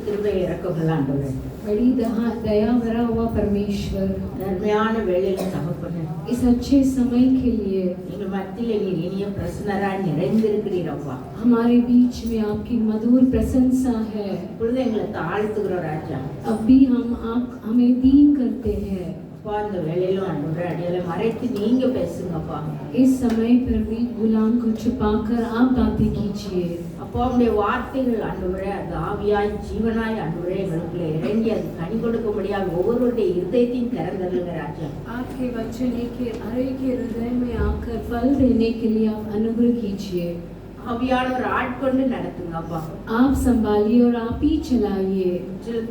கிருபை இறக்கங்கள் ஆண்டவரே, बड़ी दया भरा हुआ परमेश्वर, நன்மையான வேளையில தகப்பனே, इस अच्छे समय के लिए எங்கள் மத்தியிலே நீர் இனிய பிரசன்னராய் நிறைந்திருக்கிறீர் அப்பா. हमारे बीच में आपकी मधुर प्रशंसा है। இப்பொழுது எங்களை தாழ்த்துகிறோம் ராஜா. अब भी हमें दीन करते हैं। அப்பா இந்த வேளையிலும் ஆண்டவரே அடியால மறைத்து நீங்க பேசுங்கப்பா. इस समय पर भी गुलाम को छुपाकर आप बातें कीजिए। அப்பா உடைய வார்த்தைகள் ஆண்டவரே அது ஆவியாய் ஜீவனாய் ஆண்டவரே எங்களுக்குள்ள இறங்கி அது கனி கொடுக்கும்படியாக ஒவ்வொருவருடைய இருதயத்தையும் திறந்தருளுங்க ராஜா. आपके वचन के हर एक हृदय में आकर फल देने के लिए आप अनुग्रह कीजिए। ஆவியானவர் ஆட்கொண்டு நடத்துங்கப்பா. आप संभालिए और आप ही चलाइए।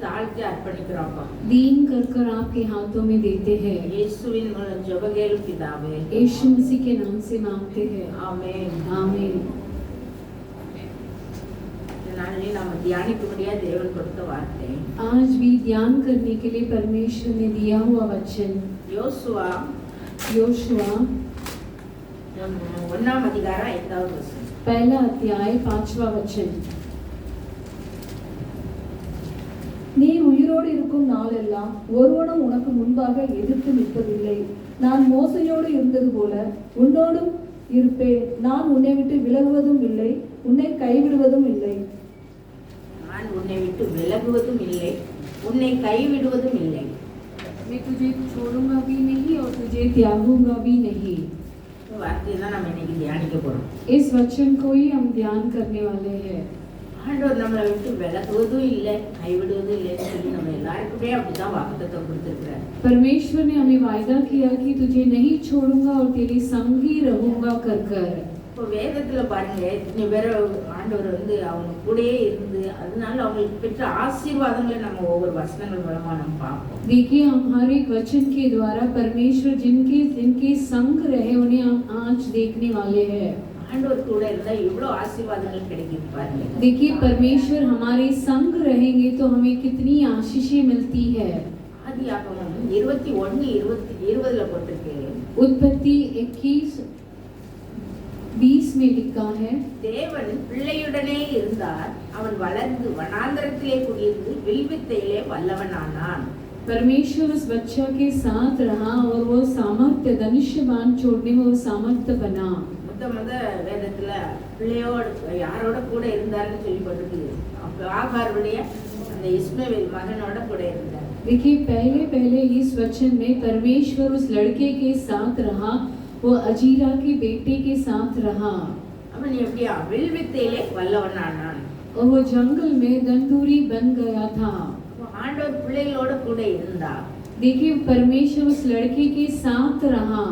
தாழ்த்தி அர்ப்பணிக்கிறோம்ப்பா. दीन कर आपके हाथों में देते हैं। இயேசுவின் மூலம் ஜெபம் கேளும் பிதாவே. यीशु मसीह के नाम से मांगते हैं, ஆமென். आमीन। நாம தியானிக்கும்படியா தேவன் கொடுத்த வார்த்தை, आज भी ध्यान करने के लिए परमेश्वर ने दिया हुआ वचन யோசுவா योशुआ 1ஆம் அதிகாரம் 5வது வசனம். पहला अध्याय 5वां वचन। நீ உயிரோடு இருக்கும் நாளெல்லாம் ஒருவனும் உனக்கு முன்பாக எதிர்த்து நிற்பதில்லை. நான் மோசையோடு இருந்தது போல உன்னோடும் இருப்பேன். நான் உன்னை விட்டு விலகுவதும் இல்லை, உன்னை கைவிடுவதும் இல்லை. நான் உன்னை விட்டு விலகுவதும் இல்லை, உன்னை கைவிடுவதும் இல்லை. मैं तुझे छोड़ूंगा भी नहीं और तुझे त्यागूंगा भी नहीं। வார்த்தையை தான் நம்ம இன்னைக்கு தியானிக்க போறோம். इस वचन को ही हम ध्यान करने वाले हैं। ஆண்டவர் நம்மளை விட்டு விலகுவதும் இல்லை, கைவிடுவதும் இல்லைன்னு சொல்லி நம்ம எல்லாருக்குமே அப்படிதான் வாக்குத்தத்தம் கொடுத்திருக்கிறார். परमेश्वर ने हमें वायदा किया कि तुझे नहीं छोड़ूंगा और तेरे संग ही रहूंगा कर। இப்போ வேதத்துல பாருங்க இத்தனை பேர் ஆண்டவர் அவங்க கூடயே இருந்து அதனால அவங்களுக்கு பெற்ற ஆசீர்வாதங்களை நம்ம ஒவ்வொரு வசனங்கள் மூலமா நம்ம பார்ப்போம். देखिए हम हर एक वचन के द्वारा परमेश्वर जिनके संग रहे उन्हें हम आज देखने वाले हैं। ஆண்டவர் கூட இருந்தா இவ்வளவு ஆசீர்வாதங்கள் கிடைக்குது பாருங்க. देखिए परमेश्वर हमारे संग रहेंगे तो हमें कितनी आशीषें मिलती है। ஆதியாகமம் 21:20 போட்டிருக்கு. उत्पत्ति 21:20 में लिखा है, தேவன் பிள்ளையுடனே இருந்தார், அவன் வளர்ந்து வனாந்தரத்திலே குடியிருந்து வில்வித்தையிலே வல்லவனானான். परमेश्वर उस बच्चा के साथ रहा और वो सामर्थ्य धनुष्य बाण छोड़ने में वो सामर्थ्य बना। முத வேதத்துல பிள்ளையோட யாரோட கூட இருந்தார்னு சொல்லி போட்டிருக்கு. ஆகாருடைய அந்த இஸ்மவேல் மகனோட கூட இருந்தார். देखिए पहले इस वचन में परमेश्वर उस लड़के के साथ रहा, वो अजीरा के बेटे के साथ रहा। அவன் எப்படியா வில்வித்தையிலே வல்லவனானான். और वो जंगल में दंडूरी बन गया था। ஆண்டவர் பிள்ளைகளோட கூட இருந்தா. देखिए परमेश्वर उस लड़के के साथ रहा,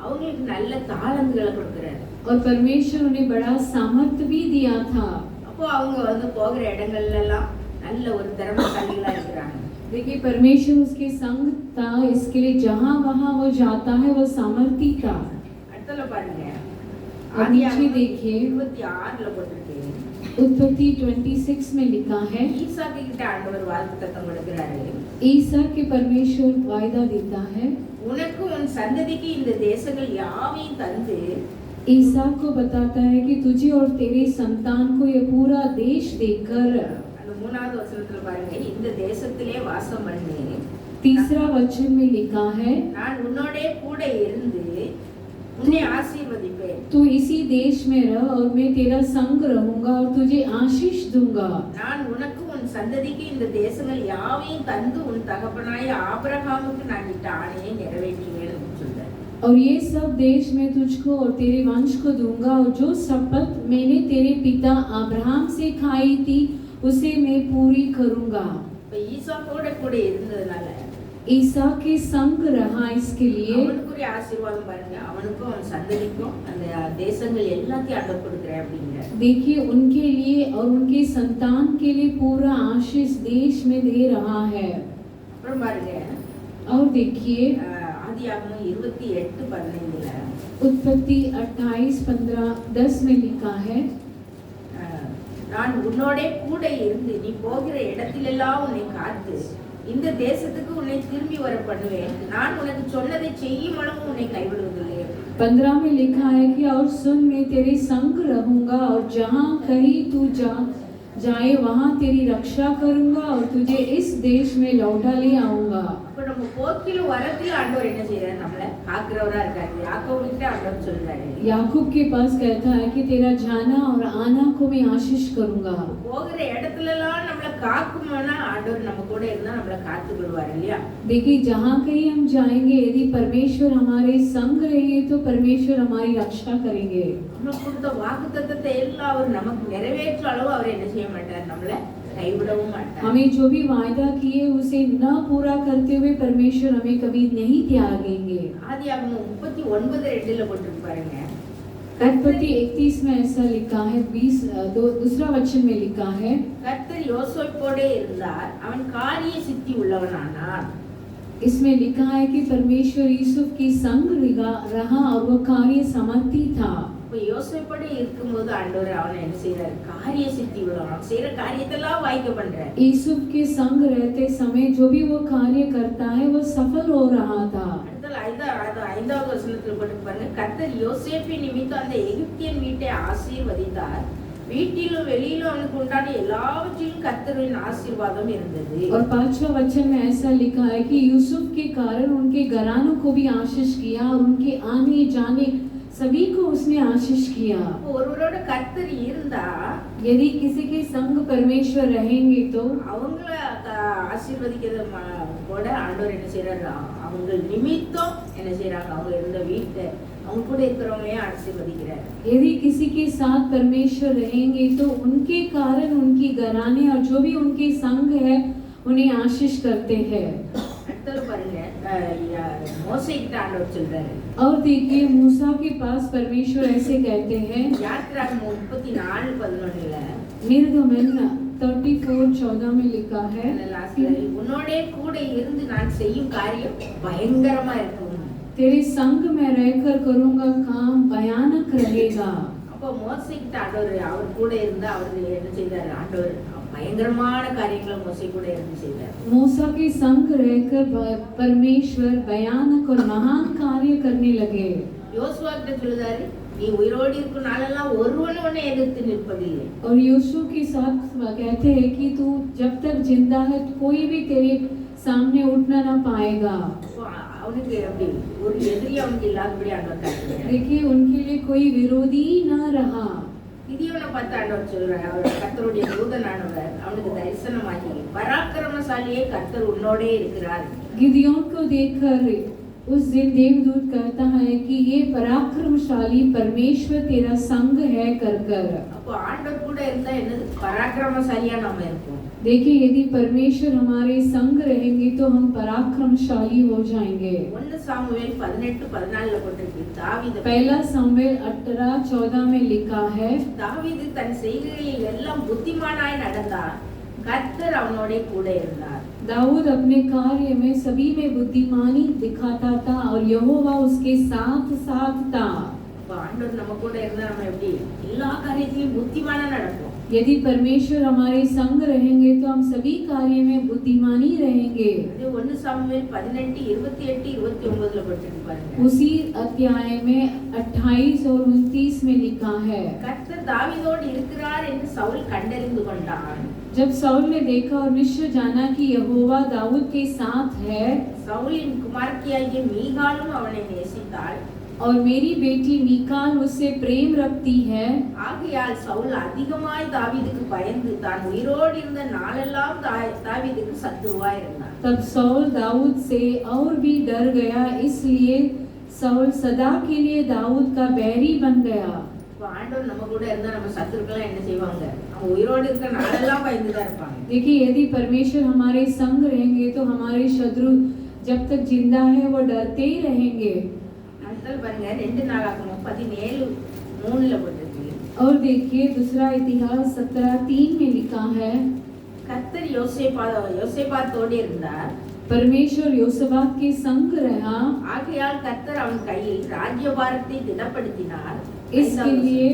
அவங்களுக்கு நல்ல தாளந்துகளை கொடுக்கிறார். और परमेश्वर उन्हें बड़ा सामर्थ्य भी दिया था। அப்போ அவங்க போகிற இடங்கள்ல எல்லாம் நல்ல ஒரு திறமைசாலிகளா இருக்கிறாங்க. देखिए परमेश्वर उसके संग था, इसके लिए जहाँ वहाँ वो जाता है वो सामर्थी था। அடுத்தல பாருங்க आदियागम देखिए 26 போட்டிருக்கு. उत्पत्ति 26 में लिखा है, ஈசாக்கு கிட்ட ஆண்டவர் வாக்குத்தத்தம் கொடுக்கிறாரு. ईसा के परमेश्वर वायदा देता है, உனக்கு உன் சந்ததிக்கு இந்த தேசங்கள் யாவையும் தந்து ईसा को बताता है कि तुझे और तेरे संतान को ये पूरा देश देकर, அந்த 3வது வசனத்துல பாருங்க இந்த தேசத்திலே வாசம் பண்ணு. तीसरा वचन में लिखा है, நான் உன்னோடே கூட இருந்து உன்னை ஆசீர்வதிப்பேன். तू इसी देश में रह और मैं तेरा संग रहूंगा और तुझे आशीष दूंगा। நான் உனக்கு உன் சந்ததிக்கு இந்த தேசங்கள் யாவையும் தந்து உன் தகப்பனாய ஆபிரகாமுக்கு நான் இட்ட ஆணையை நிறைவேற்றுவேன் என்று சொல்றார். और ये सब देश मैं तुझको और तेरे वंश को दूंगा और जो शपथ मैंने तेरे पिता अब्राहम से खाई थी उसे मैं पूरी करूंगा। இப்ப ஈசாக்கோட கூட இருந்ததனால ईसा के संग रहा, इसके लिए அவனுக்குரிய ஆசீர்வாதம் பாருங்க. அவனுக்கும் அவன் சந்ததிக்கும் அந்த தேசங்கள் எல்லாத்தையும் ஆண்டவர் கொடுக்கிறேன் அப்படிங்கிறார். देखिए उनके लिए और उनके संतान के लिए पूरा आशीष देश में दे रहा है। அப்புறம் பாருங்க और देखिए ஆதியாகமம் 28:15 उत्पत्ति 28:15-10 में लिखा है, நான் உன்னோடே கூட இருந்து நீ போகிற இடத்திலெல்லாம் உன்னை காத்து இந்த தேசத்துக்கு உன்னை திரும்பி வர பண்ணுவேன். நான் உனக்கு சொன்னதை செய்யும் அளவு உன்னை கைவிடுவதில்லை. 15 में लिखा है कि और सुन, मैं तेरे संग रहूंगा और जहाँ कहीं तू जाए वहाँ तेरी रक्षा करूंगा और तुझे इस देश में लौटा ले आऊंगा. அப்ப நம்ம போக்கில வரத்துல ஆண்டவர் என்ன செய்யறாரு? நம்மள காக்குறவரா இருக்காரு. யாக்கோபுக்கிட்ட ஆண்டவர் சொல்றாரு, याकूब के पास कहता है कि तेरा जाना और आना को मैं आशीष करूंगा. போகிற இடத்துல எல்லாம் நம்மள காக்குமானா ஆண்டவர் நம்ம கூட இருந்தா நம்மள காத்து கொள்வார் இல்லையா? देखिए, जहाँ कहीं हम जाएंगे, यदि परमेश्वर हमारे संग रहेंगे तो परमेश्वर हमारी रक्षा करेंगे. நமக்கு கொடுத்த வாக்குத்தத்தத்தை எல்லாம் அவர் நமக்கு நிறைவேற்ற அளவு அவர் என்ன செய்ய மாட்டார்? நம்மள கைவிடவும் மாட்டார். हमें जो भी वायदा किए उसे न पूरा करते हुए परमेश्वर हमें कभी नहीं त्यागेंगे. ஆதியாகமம் 39:2 போட்டுருக்கு பாருங்க. उत्पत्ति 31 में ऐसा लिखा है, 22 वचन में लिखा है, கர்த்தர் யோசேப்போடே இருந்தார், அவன் காரிய சித்தி உள்ளவனானான். इसमें लिखा है कि परमेश्वर यूसुफ की संग रहा और वो कार्य समर्थी था. இப்ப யோசேப்போடே இருக்கும்போது ஆண்டவர் அவனை என்ன செய்யறாரு? காரிய சித்தி உள்ளவன். செய்யற காரியத்தெல்லாம் வாய்க்க பண்றார். यूसुफ के संग रहते समय जो भी वो कार्य करता है वो सफल हो रहा था. ஐந்தாவது வசனத்துல போட்டு பாருங்க, கர்த்தர் யோசேப்பின் நிமித்தம் அந்த எகிப்தியன் வீட்டை ஆசீர்வதித்தார், வீட்டிலும் வெளியிலும் அவனுக்கு உண்டான எல்லாவற்றிலும் கர்த்தரின் ஆசீர்வாதம் இருந்தது. और 5वां वचन में ऐसा लिखा है कि यूसुफ के कारण उनके घरानों को भी आशीष किया और उनके आने जाने सभी को उसने आशीष किया. ஒருவரோட கர்த்தர் இருந்தா, यदि किसी के संग परमेश्वर रहेंगे तो அவங்கள ஆசீர்வதிக்கிறது கூட ஆண்டவர் என்ன செய்யறாரு? அவங்க நிமித்தம் என்ன செய்யறாங்க? அவங்க இருந்த வீட்டை அவங்க கூட இருக்கிறவங்களையும் ஆசீர்வதிக்கிறார். यदि किसी के साथ परमेश्वर रहेंगे तो उनके कारण उनकी घराने और जो भी उनके संग है उन्हें आशीष करते हैं. அடுத்தது பாருங்க, மோசே கிட்ட ஆண்டவர் சொல்றாரு. और देखिए, मूसा के पास परमेश्वर ऐसे कहते हैं, யாத்ராகமம் 34:11 निर्गमन 34:14 में लिखा है, உன்னோடே கூட இருந்து நான் செய்யும் காரியம் பயங்கரமா இருக்கும். तेरे संग में रहकर करूंगा काम भयानक रहेगा. அப்போ மோசே கிட்ட ஆண்டவர் அவர் கூட இருந்தா அவர் என்ன செய்தார்? ஆண்டவர் பயங்கரமான காரியங்களை மோசே கூட இருந்து செய்தார். मूसा के संग रहकर परमेश्वर भयानक और महान कार्य करने लगे. யோசுவா கிட்ட சொல்றாரு, நீ உயிரோடு இருக்கும் நாளெல்லாம் ஒருவனும் உன்னை எதிர்த்து நிற்பதில்லை. और यीशु के साथ कहते हैं कि तू जब तक जिंदा है कोई भी तेरे सामने उठना ना पाएगा. அவனுக்கு அப்படி ஒரு எதிரி அவனுக்கு இல்லாதபடி ஆண்டவர் காட்டுகிறார். देखिए, उनके लिए कोई विरोधी ना रहा. கிதியோனை பார்த்து ஆண்டவர் சொல்றார், அவர் கர்த்தருடைய தூதனானவர் அவனுக்கு தரிசனமாகி, பராக்கிரமசாலியே கர்த்தர் உன்னோடே இருக்கிறார். गिदियोन को देखकर उस दिन देवदूत कहता है कि ये पराक्रमशाली परमेश्वर तेरा संग है कर. அப்போ ஆண்டவர் கூட இருந்தா என்னது? பராக்கிரமசாலியா நாம இருப்போம். देखिए, यदि परमेश्वर हमारे संग रहेंगे तो हम पराक्रमशाली हो जाएंगे. 1 சாமுவேல் 18:14 போட்டிருக்கு. தாவீது, 1 सामुएल 18:14 में लिखा है, தாவீது தன் செய்கையில் எல்லாம் புத்திமானாய் நடந்தார், கர்த்தர் அவனோட கூட இருந்தார். दाऊद अपने कार्य में सभी में बुद्धिमानी दिखाता था और यहोवा उसके साथ साथ था. அப்போ ஆண்டவர் நம்ம கூட இருந்தா நம்ம எப்படி எல்லா காரியத்திலும் புத்திமானா நடப்போம். यदि परमेश्वर हमारे संग रहेंगे तो हम सभी कार्य में बुद्धिमानी रहेंगे. 1 சாமுவேல் 18:28-29 போட்டிருக்கு பாருங்க. उसी अध्याय में 28 और 29 में लिखा है, கர்த்தர் தாவீதோடு இருக்கிறார் என்று சவுல் கண்டறிந்து கொண்டான். जब साउल ने देखा और निश्चय जाना कि यहोवा दाऊद के साथ है சவுலின் குமாரத்தியாகிய மீகாலும் அவனை நேசித்தாள். और मेरी बेटी मीकाल उससे प्रेम रखती है. ஆகையால் சவுல் அதிகமாய் தாவீதுக்கு பயந்து தான் உயிரோடு இருந்த நாளெல்லாம் தாவீதுக்கு சத்துருவாய் இருந்தான். तब साउल दाऊद से और भी डर गया, इसलिए साउल सदा के लिए दाऊद का बैरी बन गया. ஆண்டவர் நம்ம கூட இருந்தா நம்ம சத்துருக்கள் என்ன செய்வாங்க? அவங்க உயிரோடு இருக்க நாளெல்லாம் பயந்து தான் இருப்பாங்க. देखिए, यदि परमेश्वर हमारे संग रहेंगे तो हमारे शत्रु जब तक जिंदा है वो डरते ही रहेंगे. அடுத்தது பாருங்க, 2 நாளாகமம் 17:3 போட்டிருக்கு. और देखिए, दूसरा इतिहास 17:3 में लिखा है, கர்த்தர் யோசேபாத்தோடு இருந்தார், परमेश्वर योसबात के संग रहा. ஆகையால் கர்த்தர் அவன் கையில் ராஜ்யபாரத்தை திடப்படுத்தினார். इसके लिए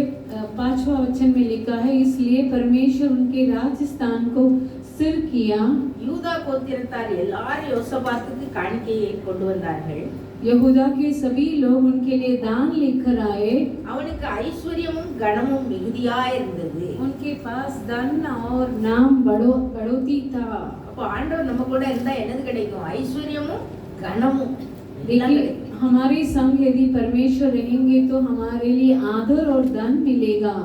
5वां वचन में लिखा है, इसलिए परमेश्वर उनके राजस्थान को स्थिर किया. யூதா கோத்திரத்தார் எல்லாரும் யோசபாத்துக்கு காணிக்கையை கொண்டு வந்தார்கள். यहूदा के सभी लोग उनके लिए दान लेकर आए। அவனுக்கு ஐஸ்வர்யமும் கனமும் மிகுதியா இருந்தது. उनके पास धन और नाम बढ़ोती था। அப்போ ஆண்டவர் நம்ம கூட இருந்தா என்னது கிடைக்கும்? ஐஸ்வர்யமும் கனமும். देखिए हमारे संग यदि परमेश्वर रहेंगे तो हमारे लिए आदर और धन मिलेगा।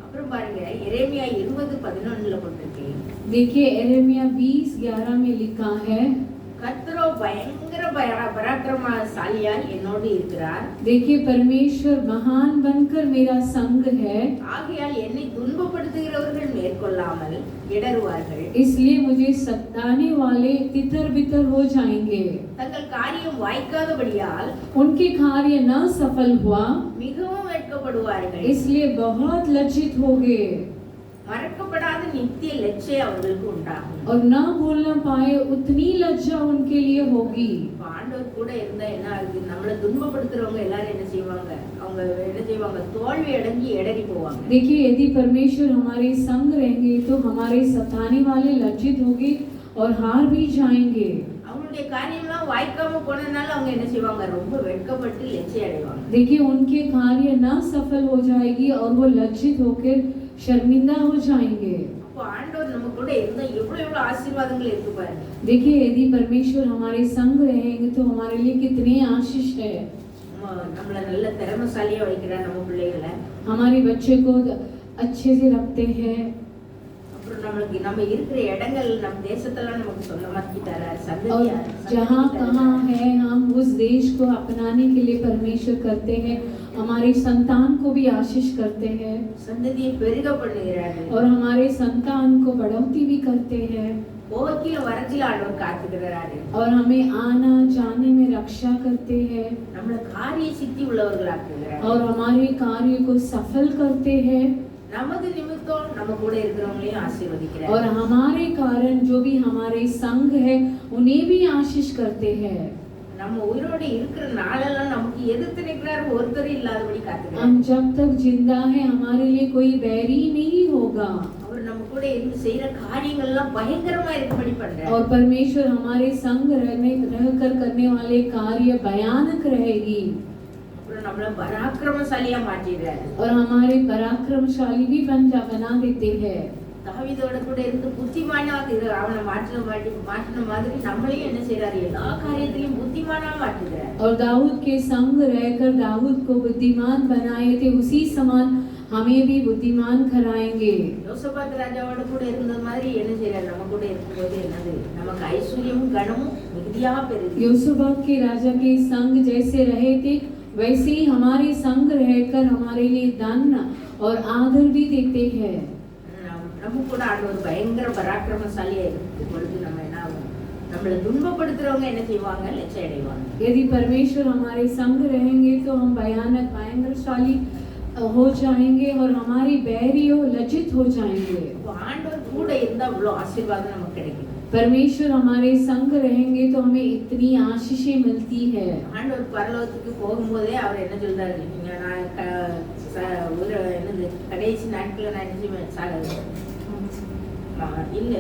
அப்புறம் பாருங்க எரேமியா 20:11 போட்டிருக்கு. देखिए यिर्मयाह 20:11 में लिखा है, கர்த்தரோ பயங்கர பராக்கிரமசாலியா என்னோடு இருக்கிறார். देखिए परमेश्वर महान बनकर मेरा संग है, ஆகையால் என்னை துன்பப்படுத்துகிறவர்கள் மேற்கொள்ளாமல் இடறுவார்கள். इसलिए मुझे सताने वाले तितर बितर हो जाएंगे। தங்கள் காரியம் வாய்க்காதபடியால் उनके कार्य न सफल हुआ, மிகவும் வெட்கப்படுவார்கள். इसलिए बहुत लज्जित हो गए மறக்கப்படாத நித்திய லட்சை அவர்களுக்கு உண்டாகும். और न भूलना पाए उतनी लज्जा उनके लिए होगी। இப்ப ஆண்டவர் கூட இருந்தா என்ன ஆகுது? நம்மளை துன்பப்படுத்துறவங்க எல்லாரும் என்ன செய்வாங்க? அவங்க என்ன செய்வாங்க? தோல்வி அடைஞ்சு இடறி போவாங்க. देखिए यदि परमेश्वर हमारे संग रहेंगे तो हमारे सताने वाले लज्जित होंगे और हार भी जाएंगे। அவங்களுடைய காரியம்லாம் வாய்க்காம போனதுனால அவங்க என்ன செய்வாங்க? ரொம்ப வெட்கப்பட்டு லட்சை அடைவாங்க. देखिए उनके कार्य न सफल हो जाएगी और वो लज्जित होकर शर्मिंदा हो जाएंगे। அப்போ ஆண்டவர் நம்ம கூட இருந்தா எவ்வளவு ஆசீர்வாதங்கள் இருக்கு பாருங்க. देखिए यदि परमेश्वर हमारे संग रहेंगे तो हमारे लिए कितने आशीष है। நம்மள நல்ல திறமைசாலியா வைக்கிறார் நம்ம பிள்ளைகளை. हमारे बच्चे को अच्छे से रखते हैं। அப்புறம் நம்மளுக்கு நம்ம இருக்கிற இடங்கள் நம்ம தேசத்தெல்லாம் நமக்கு சொந்தமாக்கி தரார். और சந்ததியா जहाँ कहाँ है हम उस देश को अपनाने के लिए परमेश्वर करते हैं। हमारे संतान को भी आशीष करते हैं சந்ததியை பெருக பண்ணுகிறார். और हमारे संतान को बढ़ोतरी भी करते हैं போக்கில வரச்சில ஆண்டவர் காத்துக்கிறாரு. और हमें आना जाने में रक्षा करते हैं நம்மள காரிய சித்தி உள்ளவர்களாக்குகிறார். और हमारे कार्य को सफल करते हैं நமது நிமித்தம் நம்ம கூட இருக்கிறவங்களையும் ஆசீர்வதிக்கிறார். और हमारे कारण जो भी हमारे संग है उन्हें भी आशीष करते हैं। நம்ம உயிரோடு இருக்கிற நாளெல்லாம் நமக்கு எதிர்த்து நிற்கிறார் ஒருத்தர் இல்லாதபடி காத்துக்கிறார். हम जब तक जिंदा है हमारे लिए कोई बैरी नहीं होगा அவர் நம்ம கூட இருந்து செய்யற காரியங்கள் எல்லாம் பயங்கரமா இருக்கும்படி பண்றார். और परमेश्वर हमारे संग रहकर करने वाले कार्य भयानक रहेगी அப்புறம் நம்மள பராக்கிரமசாலியா மாற்றிடுறார். और हमारे पराक्रमशाली भी बना देते हैं। தாவீதோட கூட இருந்து புத்திமானா அவனை மாற்றின மாதிரி நம்மளையும் என்ன செய்யறாரு? எல்லா காரியத்திலையும் புத்திமானா மாற்றுகிறார். और दाऊद के संग रहकर दाऊद को बुद्धिमान बनाए थे, उसी समान हमें भी बुद्धिमान कराएंगे। யோசபாத் ராஜாவோட கூட இருந்தது மாதிரி என்ன செய்யறாரு? நம்ம கூட இருக்கும்போது என்னது? நமக்கு ஐஸ்வர்யமும் கனமும் மிகுதியா பெருகுது. योसबात के राजा के संग जैसे रहे थे वैसे ही हमारे संग रहकर हमारे लिए धन और आदर भी देते हैं। நம்ம கூட ஆண்டவர் பயங்கர பராக்கிரமசாலியா இருக்கும் பொழுது நம்ம என்ன ஆகும்? நம்மளை துன்பப்படுத்துறவங்க என்ன செய்வாங்க? லட்சம் அடைவாங்க. यदि परमेश्वर हमारे संग रहेंगे तो हम भयानक भयंकरशाली हो जाएंगे और हमारी बैरियों लज्जित हो जाएंगे। ஆண்டவர் கூட இருந்தா அவ்வளவு ஆசீர்வாதம் நமக்கு கிடைக்கும். परमेश्वर हमारे संग रहेंगे तो हमें इतनी आशीषें मिलती है। ஆண்டவர் பரலோகத்துக்கு போகும்போதே அவர் என்ன சொல்றாரு? நீங்க ஒரு என்னது கடைசி நாட்கள்ல நான் இல்ல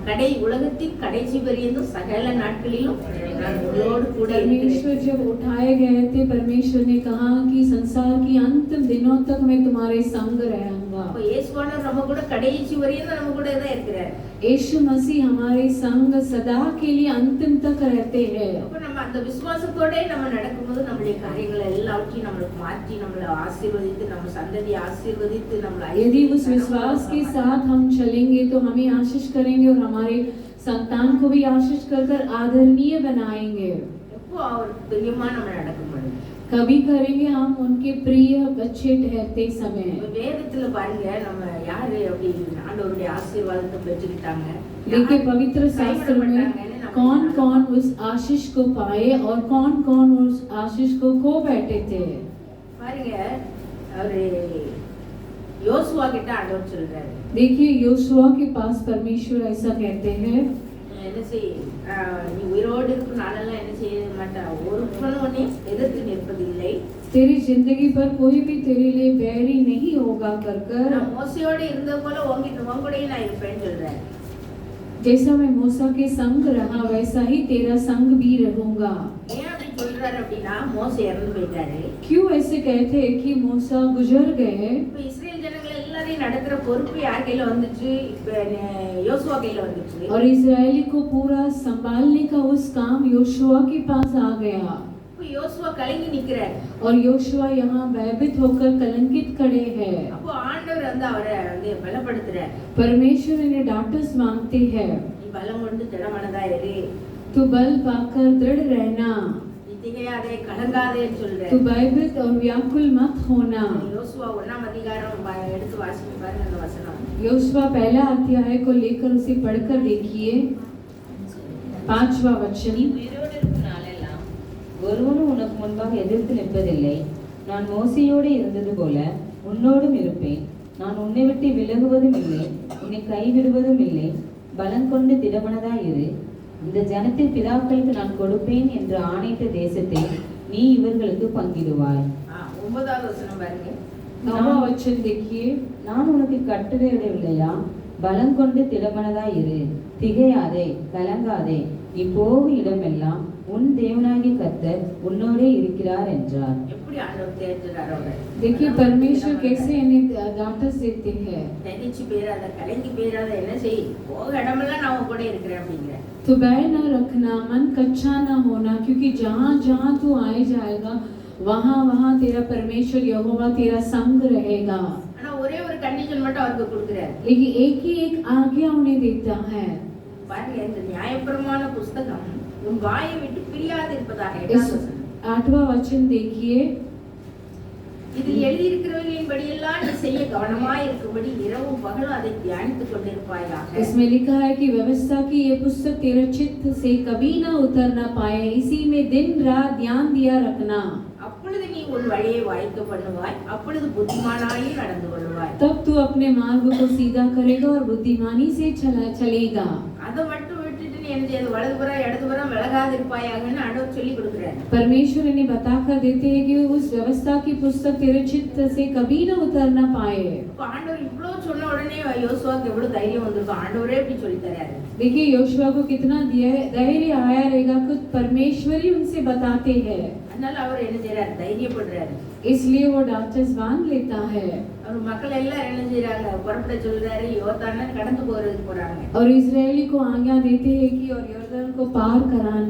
கடை உலகத்தின் கடைசி பரியந்தம் சகல நாட்களிலும் நான் உங்களோடு கூட परमेश्वर जब उठाए गए थे परमेश्वर ने कहा कि संसार की अंतिम दिनों तक मैं तुम्हारे संग रहूंगा। அப்ப இயேசுவானவர் நம்ம கூட கடைசி வரையும் நம்ம கூட தான் இருக்கிறார். यीशु मसीह हमारे संग सदा के लिए अंतिम तक रहते हैं। அப்ப நம்ம அந்த விசுவாசத்தோட நம்ம நடக்கும்போது நம்மளுடைய காரியங்களை எல்லாவற்றையும் நம்மளுக்கு மாற்றி நம்மளை ஆசீர்வதித்து நம்ம சந்ததியை ஆசீர்வதித்து நம்மளை यदि उस विश्वास के साथ हम चलेंगे तो हमें आशीष करेंगे और हमारे संतान को भी आशीष कर आदरणीय बनाएंगे। எப்போ அவர் பிரியமா நம்ம நடக்கும்போது कभी करेंगे हम उनके प्रिय बच्चे ठहरते समय। வேதத்துல பாருங்க நம்ம யாரு அப்படி ஆண்டவருடைய ஆசீர்வாதத்தை பெற்றுக்கிட்டாங்க? देखिए पवित्र शास्त्र में कौन कौन उस आशीष को पाए और कौन कौन उस आशीष को खो बैठे थे। பாருங்க அவரு யோசுவா கிட்ட ஆண்டவர் சொல்றாரு, देखिए योशुआ के पास परमेश्वर ऐसा कहते हैं, என்ன செய் நீ உயிரோடு இருக்கும் நாளெல்லாம் என்ன செய்ய மாட்டா, ஒருவனே எதிர்த்து நிற்பதில்லை, तेरी जिंदगी पर कोई भी तेरे लिए बैरी नहीं होगा कर நான் மோசையோட இருந்த போல உங்ககிட்ட உங்கூடயே நான் இருப்பேன்னு சொல்றேன். जैसा मैं मूसा के संग रहा वैसा ही तेरा संग भी रहूंगा। ஏன் அப்படி சொல்றாரு அப்படின்னா மோசே இறந்து போயிட்டாரு. क्यों ऐसे कहते हैं कि मूसा गुजर गए? இப்ப இஸ்ரேல் ஜனங்கள் எல்லாரையும் நடத்துற பொறுப்பு யார் கையில வந்துச்சு? இப்ப யோசுவா கையில வந்துச்சு. और इजरायली को पूरा संभालने का उस काम योशुआ के पास आ गया। இப்ப யோசுவா கலங்கி நிக்கிறார். और योशुआ यहाँ भयभीत होकर कलंकित खड़े हैं। அப்போ ஆண்டவர் வந்து அவரை வந்து பலப்படுத்துறார். परमेश्वर इन्हें डांटस मांगते हैं, நீ பலம் கொண்டு திடமனதா இரு, तू बल पाकर दृढ़ रहना, நீ திகையாதே கலங்காதேன்னு சொல்றார். तू भयभीत और व्याकुल मत होना। யோசுவா 1ஆம் அதிகாரம் எடுத்து வாசிங்க பாருங்க அந்த வசனம். योशुआ पहला अध्याय को लेकर उसे पढ़कर देखिए। 5वां वचन, உயிரோடு இருக்கும் நாளெல்லாம் ஒருவனும் உனக்கு முன்பாக எதிர்த்து நிற்பதில்லை. நான் மோசேயோடு இருந்தது போல உன்னோடும் இருப்பேன். நான் உன்னை விட்டு விலகுவதும் இல்லை, உன்னை கைவிடுவதும் இல்லை. பலம் கொண்டு திடமனதாய் இரு. இந்த ஜனத்தின் பிதாக்களுக்கு நான் கொடுப்பேன் என்று ஆணையிட்ட தேசத்தை நீ இவர்களுக்கு பங்கிடுவாய். 9வது வசனம் பாருங்க. 9वां वचन देखिए। நான் உனக்கு கட்டளையிடவில்லையா? பலம் கொண்டு திடமனதாய் இரு, திகையாதே கலங்காதே. நீ போகும் இடமெல்லாம் உன் தேவனாகிய கர்த்தர் உன்னோடே இருக்கிறார் என்றார். எப்படி ஆண்டவர் தேர்த்துறார் அவரை? देखिए परमेश्वर कैसे इन्हें डांटस देते हैं। தனிச்சு பேராத கலங்கி பேராத என்ன செய், போக இடமெல்லாம் நான் உன் கூட இருக்கிறேன் அப்படிங்கிற. तो भय न रखना, मन कच्चा न होना, क्योंकि जहाँ जहाँ तू आए जाएगा वहाँ वहाँ तेरा परमेश्वर यहोवा तेरा संग रहेगा। ஆனா ஒரே ஒரு கண்டிஷன் மட்டும் அவருக்கு கொடுக்கிறார். लेकिन एक ही एक आज्ञा उन्हें देता है। பாருங்க, இந்த நியாயப்பிரமாண புஸ்தகம் உன் வாயை விட்டு பிரியாதிருப்பதாக. इस 8वां वचन देखिए। இதில் எழுதியிருக்கிறவர்களின்படியெல்லாம் நீ செய்ய கவனமாய் இருக்கும்படி இரவும் பகலும் அதை தியானித்துக் கொண்டிருப்பாயாக. इसमें लिखा है कि व्यवस्था की ये पुस्तक तेरे चित्त से कभी ना उतर ना पाए, इसी में दिन रात ध्यान दिया रखना। அப்பொழுது நீ உன் வழியை வாய்க்க பண்ணுவாய், அப்பொழுது புத்திமானாய் நடந்து கொள்வாய். तब तू अपने मार्ग को सीधा करेगा और बुद्धिमानी से चलेगा। அதை மட்டும் விட்டுட்டு நீ என்ன செய்ய, வலதுபுறம் இடதுபுறம் விலகாதிருப்பாயாகன்னு ஆண்டவர் சொல்லி கொடுக்கிறார். परमेश्वर इन्हें बताकर देते हैं कि उस व्यवस्था की पुस्तक तेरे चित्त से कभी न उतर ना पाए। இப்ப ஆண்டவர் இவ்வளவு சொன்ன உடனே யோசுவாக்கு எவ்வளவு தைரியம் வந்திருக்கும். ஆண்டவரே இப்படி சொல்லி தராரு. देखिए योशुआ को कितना धैर्य आया रहेगा, खुद परमेश्वर ही उनसे बताते हैं। அதனால அவர் என்ன செய்யறாரு, தைரியப்படுறாரு. इसलिए वो डांटस बांध लेता है। அவர் மக்கள் எல்லாம் என்ன செய்யறாங்க, புறப்பட சொல்றாரு, யோர்தானை கடந்து போறாங்க. और इजरायली को आज्ञा देते हैं कि और यॉर्दन को पार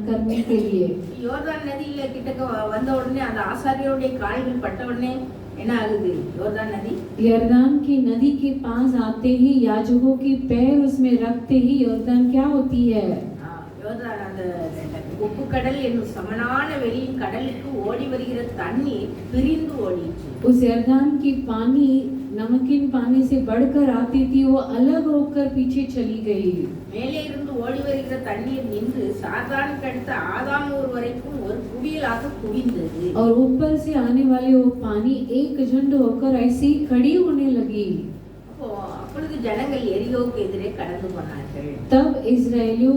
करने के लिए। யோர்தான் நதியில கிட்டக்க வந்த உடனே அந்த ஆசாரியோட கால்கள் பட்ட உடனே என்ன ஆகுது, யோர்தான் நதி यर्दन की नदी के पास आते ही याजकों की पैर उसमें रखते ही यर्दन क्या होती है? யோர்தான் அந்த உப்பு கடல் என்னும் சமனான வெளியின் கடலுக்கு ஓடி வருகிற தண்ணீர் பிரிந்து ஓடிச்சு. उस यर्दन की पानी नमकीन पानी से बढ़कर आती थी, वो अलग होकर पीछे चली गई। மேலே இருந்து ஓடி வருகிற தண்ணீர் நின்று சாத்தானுக்கு அடுத்த ஆதாம் ஊர் வரைக்கும் ஒரு குவியலாக குவிந்தது. और ऊपर से आने वाले वो पानी एक झुंड होकर ऐसी खड़ी होने लगी। அப்பொழுது ஜனங்கள் எரிகோவுக்கு எதிரே கடந்து போனார்கள். तब इजरायली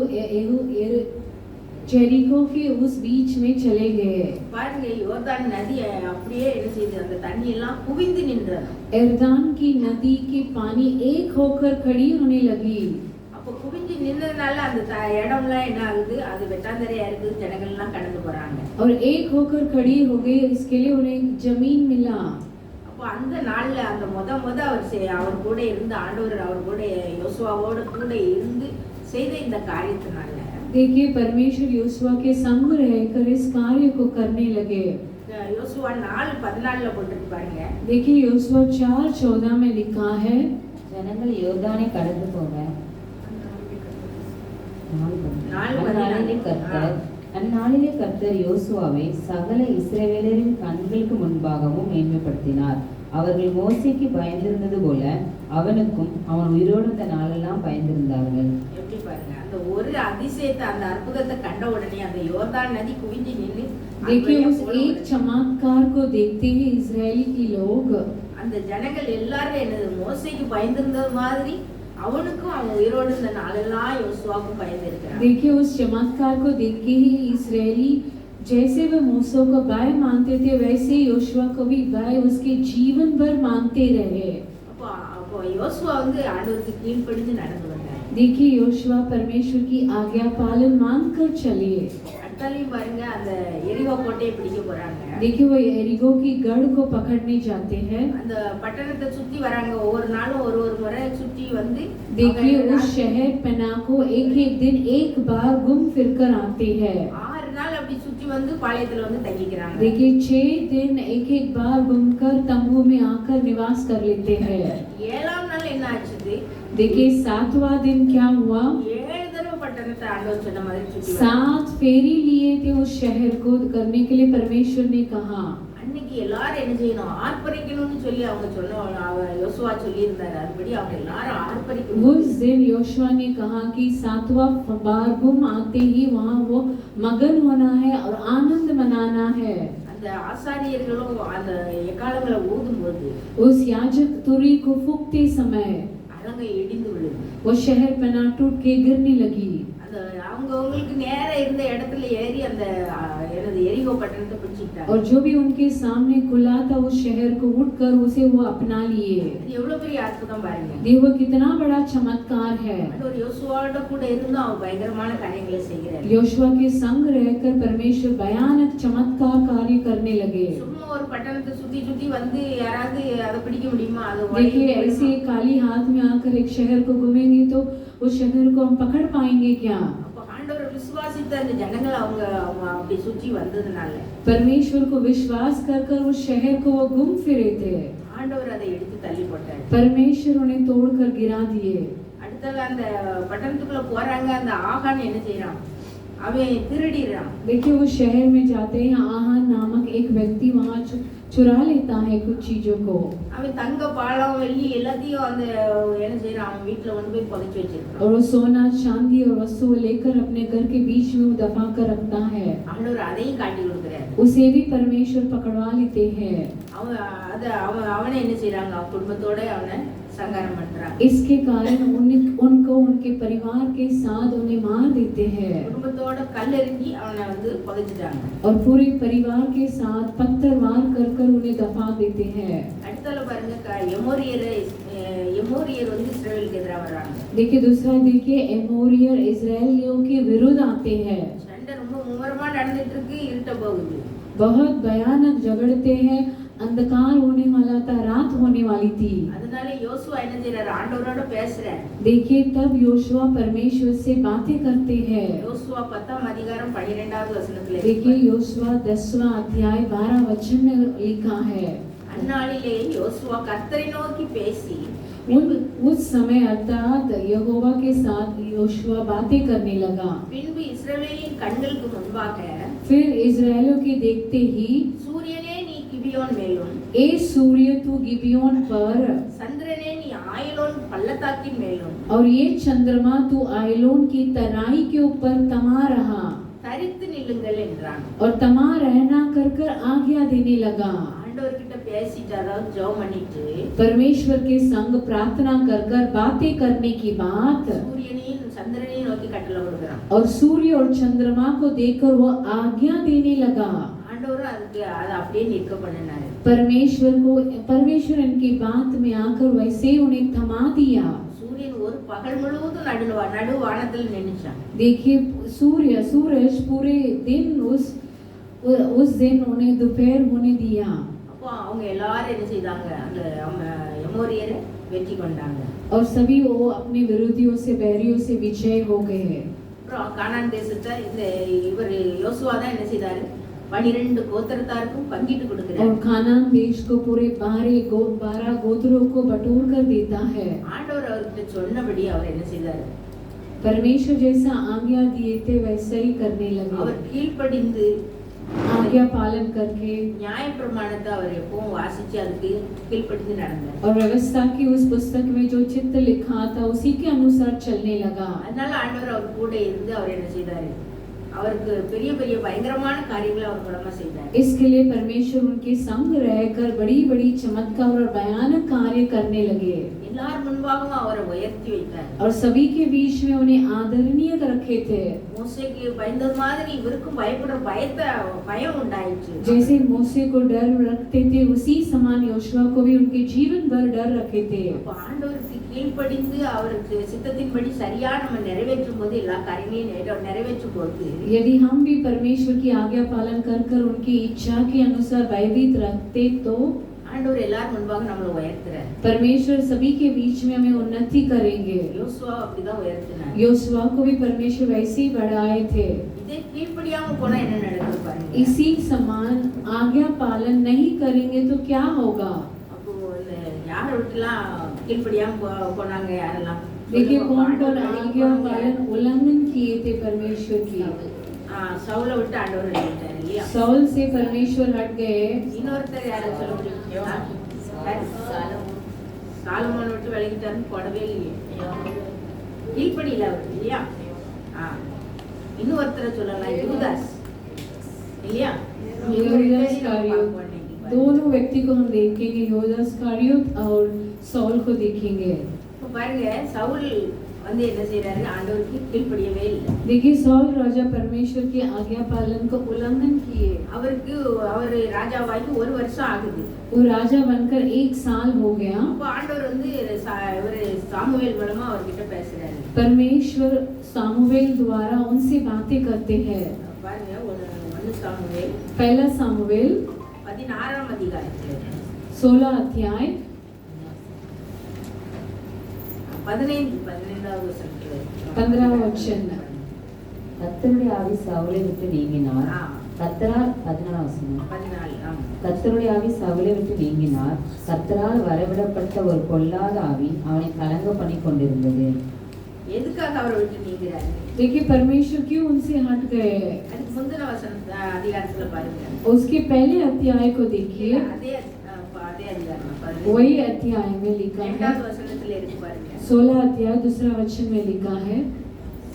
जेरिको के उस बीच में चले गए। பாருங்க, யோர்தான் நதி அப்படியே என்ன செய்து, அந்த தண்ணி எல்லாம் குவிந்து நின்றது. यर्दन की नदी की पानी एक होकर खड़ी होने लगी। அப்ப குவிஞ்சு நின்னதுனால அந்த இடம்லாம் என்ன ஆகுது, அது வெட்டாந்தரையா இருக்குது, ஜனங்கள் எல்லாம் கடந்து போறாங்க. और एक होकर खड़ी हो गई, इसके लिए उन्हें जमीन मिला। அப்போ அந்த நாள்ல அந்த முத அவர் கூட இருந்த ஆண்டவர் அவர் கூட யோசுவாவோட கூட இருந்து செய்த இந்த காரியத்தினால देखिए परमेश्वर योशुआ के संग रहकर इस कार्य को करने लगे। யோசுவா 4:14 போட்டுருக்கு பாருங்க. देखिए योशुआ 4:14 में लिखा है, ஜனங்கள் யோர்தானை கடந்து போக அந்நாளிலே கர்த்தர் யோசுவாவை சகல இஸ்ரவேலரின் கண்களுக்கு முன்பாகவும் மேன்மைப்படுத்தினார். அவர்கள் மோசேக்கு பயந்திருந்தது போல அவனுக்கும் அவன் உயிரோடு இருந்த நாளெல்லாம் பயந்திருந்தார்கள். எப்படி பாருங்க, அந்த ஒரு அதிசயத்தை அந்த அற்புதத்தை கண்ட உடனே அந்த யோர்தான் நதி குவிஞ்சு நின்று देखिए उस एक चमत्कार को देखते ही इजरायली के लोग, அந்த ஜனங்கள் எல்லாரும் என்னது மோசேக்கு பயந்திருந்தது மாதிரி அவனுக்கும் அவன் உயிரோடு இருந்த நாளெல்லாம் யோசுவாவுக்கும் பயந்திருக்கிறான். देखिए उस चमत्कार को देख के ही इजरायली जैसे वे मूसा को भय मानते थे, वैसे योशुआ को भी भय उसके जीवन भर मानते रहे। அப்போ யோசுவா வந்து ஆண்டவருக்கு கீழ்ப்படிஞ்சு நடந்து வந்தார். देखिए योशुआ परमेश्वर की आज्ञा पालन मानकर चलिए। அடுத்தாலையும் பாருங்க அந்த எரிகோ கோட்டையை பிடிக்க போறாங்க. देखिए वो एरिगो की गढ़ को पकड़ने जाते हैं। அந்த பட்டணத்தை சுத்தி வராங்க. ஒவ்வொரு நாளும் ஒரு ஒரு முறை சுத்தி வந்து देखिए उस शहर पना को एक एक दिन एक बार घूम फिर कर आते हैं। 6 நாள் அப்படி சுத்தி வந்து பாளையத்துல வந்து தங்கிக்கிறாங்க. देखिए 6 दिन एक एक बार घूमकर तंबू में आकर निवास कर लेते हैं। 7ஆம் நாள் என்ன ஆச்சுது? देखिए 7वां दिन क्या हुआ? 7 தடவை பட்டணத்தை ஆண்டவர் சொன்ன மாதிரி சுத்தி 7 फेरी लिए थे उस शहर को करने के लिए परमेश्वर ने कहा। அன்னைக்கு எல்லாரும் என்ன செய்யணும்? ஆர்ப்பரிக்கணும்னு சொல்லி அவங்க யோசுவா சொல்லி இருந்தாரு. அதுபடி அவங்க எல்லாரும் ஆர்ப்பரிக்கணும். उस दिन योशुआ ने कहा कि 7वां बार घूम आते ही वहाँ वो मगन होना है और आनंद मनाना है। அந்த ஆசாரியர்களும் அந்த எக்காலங்களை ஊதும்போது उस याजक तुरी को फूंकते समय அலங்கை இடிந்து விழுது. वो शहर पना टूट के गिरने लगी। அந்த அவங்களுக்கு நேரா இருந்த இடத்துல ஏறி அந்த எனது எரிகோ பட்டணத்தை பிடிச்சிட்டாங்க. और जो भी उनके सामने खुला था उस शहर को उठकर उसे वो अपना लिए। இது எவ்வளவு பெரிய அற்புதம் பாருங்க. देखो कितना बड़ा चमत्कार है। ஆண்டவர் யோசுவாவோட கூட இருந்து அவர் பயங்கரமான காரியங்களை செய்கிறார். योशुआ के संग रहकर परमेश्वर भयानक चमत्कार कार्य करने लगे। சும்மா ஒரு பட்டணத்தை சுத்தி சுத்தி வந்து யாராவது அதை பிடிக்க முடியுமா? அது देखिए ऐसे खाली हाथ में आकर एक शहर को घूमेंगे तो उस शहर को हम पकड़ पाएंगे क्या? அப்ப ஆண்டவர் விசுவாசித்த அந்த ஜனங்கள் அவங்க அப்படி சுற்றி வந்ததுனால परमेश्वर को विश्वास कर कर उस शहर को वो घूम फिरे थे। ஆண்டவர் அதை எடுத்து தள்ளி போட்டார். परमेश्वर उन्हें तोड़कर गिरा दिए। அடுத்தது அந்த பட்டணத்துக்குள்ள போறாங்க. அந்த ஆகான் என்ன செய்யறான்? அவன் திருடிறான். देखिए उस शहर में जाते हैं आहान नामक एक व्यक्ति वहाँ चुरा लेता है कुछ चीजों को। அவன் தங்க பாலம் வெள்ளி எல்லாத்தையும் அந்த என்ன செய்யறான்? அவன் வீட்டுல கொண்டு போய் புதைச்சு வச்சிருக்கான். और वो सोना चांदी और वस्तु लेकर अपने घर के बीच में वो दफा कर रखता है। ஆண்டவர் அதையும் காட்டி கொடுக்கிறார். उसे भी परमेश्वर पकड़वा लेते हैं। அவனை என்ன செய்யறாங்க? அவன் குடும்பத்தோட அவனை संहार பண்றாங்க. इसके कारण उनको उनके परिवार के साथ उन्हें मार देते हैं குடும்பத்தோட கல்லெறிஞ்சி அவனை வந்து புதைச்சிட்டாங்க. और पूरे परिवार के साथ पत्थर वार कर कर उन्हें दफा देते हैं। அடுத்தல பாருங்க எமோரியர் வந்து இஸ்ரவேலுக்கு எதிராக வராங்க. देखिए दूसरा देखिए एमोरियर इजराइलियों के विरुद्ध आते हैं। சண்டை ரொம்ப மும்முரமா நடந்துட்டு இருக்கு. இருட்ட போகுது. बहुत भयानक झगड़ते हैं। अंधकार होने वाला था, रात होने वाली थी। அதனால யோசுவா என்ன செய்றாரு? ஆண்டவரோட பேசுறார். देखिए तब योशुआ परमेश्वर से बातें करते हैं। யோசுவா 10ஆம் அதிகாரம் 12வது வசனத்துல देखिए योशुआ 10वां अध्याय 12 वचन में लिखा है। அந்நாளிலே யோசுவா கர்த்தரை நோக்கி பேசி उस समय अर्थात यहोवा के साथ योशुआ बातें करने लगा। பின்பு இஸ்ரவேலின் கண்களுக்கு முன்பாக फिर इजराइलियों के देखते ही சூரியனே நீ கிபியோன் மேலும் ए सूर्य तू गिबियोन पर சந்திரனே நீ ஆயலோன் பள்ளத்தாக்கின் மேலும் और ये चंद्रमा तू आयलोन की तराई के ऊपर तमा रहा தரித்து நில்லுங்கள் என்றான். और तमा रहना कर कर आज्ञा देने लगा। ஆண்டவர்கிட்ட பேசிட்டு அதாவது ஜெபம் பண்ணிட்டு परमेश्वर के संग प्रार्थना कर कर बातें करने की बात சூரியனையும் சந்திரனையும் நோக்கி கட்டளை கொடுக்கிறான். और सूर्य और चंद्रमा को देखकर वो आज्ञा देने लगा। ஆண்டவர் அதுக்கு அதை அப்படியே நிற்க பண்ணினாரு. परमेश्वर इनकी बात में आकर वैसे उन्हें थमा दिया। சூரியன் ஒரு பகல் முழுவதும் நடு வானத்துல நின்னுச்சான். देखिए सूरज पूरे दिन उस दिन उन्हें दोपहर होने दिया। அப்போ அவங்க எல்லாரும் என்ன செய்தாங்க? அந்த எமோரியரை வெற்றி கொண்டாங்க. और सभी वो अपने विरोधियों से बैरियों से विजय हो गए। அப்புறம் கானான் தேசத்தை இந்த இவர் யோசுவா தான் என்ன செய்தாரு? 12 கோத்திரத்தாருக்கும் பங்கிட்டு கொடுக்கிறார். और खानान देश को पूरे 12 गोत्रों को बटोर कर देता है। ஆண்டவர் அவர்கிட்ட சொன்னபடி அவர் என்ன செய்தாரு? परमेश्वर जैसा आज्ञा दिए थे वैसा ही करने लगे। அவர் கீழ்ப்படிந்து आज्ञा पालन करके நியாயப்பிரமாணத்தை அவர் எப்பவும் வாசிச்சு அதுக்கு கீழ்ப்படிந்து நடந்தார். और व्यवस्था की उस पुस्तक में जो चित्त लिखा था उसी के अनुसार चलने लगा। அதனால ஆண்டவர் அவர் கூட இருந்து அவர் என்ன செய்தாரு? அவருக்கு பெரிய பெரிய பயங்கரமான காரியங்களை அவர் மூலமா செய்தார். इसके लिए परमेश्वर उनके संग रहकर बड़ी-बड़ी चमत्कार और भयानक कार्य करने लगे। எல்லார் முன்பாகவும் அவரை உயர்த்தி வைத்தார். और सभी के बीच में उन्हें आदरणीय रखे थे। மோசேக்கு பயந்தது மாதிரி இவருக்கும் பயம் உண்டாயிடுச்சு. जैसे मूसे को डर रखते थे उसी समान योशुआ को भी उनके जीवन भर डर रखे थे। அப்ப ஆண்டவருக்கு கீழ்ப்படிந்து அவருக்கு சித்தத்தின்படி சரியா நம்ம நிறைவேற்றும் போது எல்லா காரியங்களையும் நிறைவேற்றும் போது यदि हम भी परमेश्वर की आज्ञा पालन कर कर उनकी इच्छा के अनुसार भयभीत रखते तो ஆண்டவர் எல்லாரும் முன்பாக நம்மளை உயர்த்துறார். परमेश्वर सभी के बीच में हमें उन्नति करेंगे। யோசுவா அப்படிதான் உயர்த்தினார். योशुआ को भी परमेश्वर वैसे ही बढ़ाए थे। இதே கீழ்ப்படியாம போனா என்ன நடக்குது பாருங்க. इसी समान आज्ञा पालन नहीं करेंगे तो क्या होगा? அப்போ யாரை விட்டுலாம் கீழ்ப்படியாம போனாங்க யாரெல்லாம்? देखिए कौन कौन आज्ञा पालन उल्लंघन किए थे परमेश्वर की। சவுலை விட்டு ஆண்டவர் விட்டார் இல்லையா? सौल से परमेश्वर हट गए। இன்னொருத்தர் யாரை சொல்ல முடியும்? சாலமோன் விட்டு விலகிட்டாருன்னு போடவே இல்லையே. கீழ்ப்படியில அவர் இல்லையா? இன்னொருத்தரை சொல்லலாம், யூதாஸ் இல்லையா? यूदास इस्करियोत, दोनों व्यक्ति को हम देखेंगे, यूदास इस्करियोत और सौल को देखेंगे। இப்போ பாருங்க, சவுல் வந்து என்ன செய்யறாரு? ஆண்டவருக்கு கீழ்ப்படியவே இல்லை. देखिए सौल राजा परमेश्वर की आज्ञा पालन को उल्लंघन किए। அவருக்கு அவர் ராஜாவாகி 1 வருஷம் ஆகுது. वो राजा बनकर 1 साल हो गया। அப்போ ஆண்டவர் வந்து இவரு சாமுவேல் மூலமா அவர்கிட்ட பேசுறாரு. परमेश्वर सामुवेल द्वारा उनसे बातें करते हैं। பாருங்க, 1 சாமுவேல் पहला सामुवेल 16ஆம் அதிகாரத்துல 16 अध्याय 15வது வசனத்துல 15 वचन। கர்த்தருடைய ஆவி சவுலை விட்டு நீங்கினார். கர்த்தரால் 14 வசனம். 14 கர்த்தருடைய ஆவி சவுலை விட்டு நீங்கினார். கர்த்தரால் வரவிடப்பட்ட ஒரு பொல்லாத ஆவி அவனை கலங்க பண்ணி கொண்டிருந்தது. எதுக்காக அவரை விட்டு நீங்கிறாரு? देखिए परमेश्वर क्यों उनसे हट गए? அதுக்கு முந்தின அதிகாரத்துல பாருங்க. उसके पहले अध्याय को देखिए, அதே அதிகாரம் பாருங்க. वही अध्याय में लिखा है, 2வது வசனத்துல இருக்கு பாருங்க. 16 अध्याय 2 वचन में लिखा है,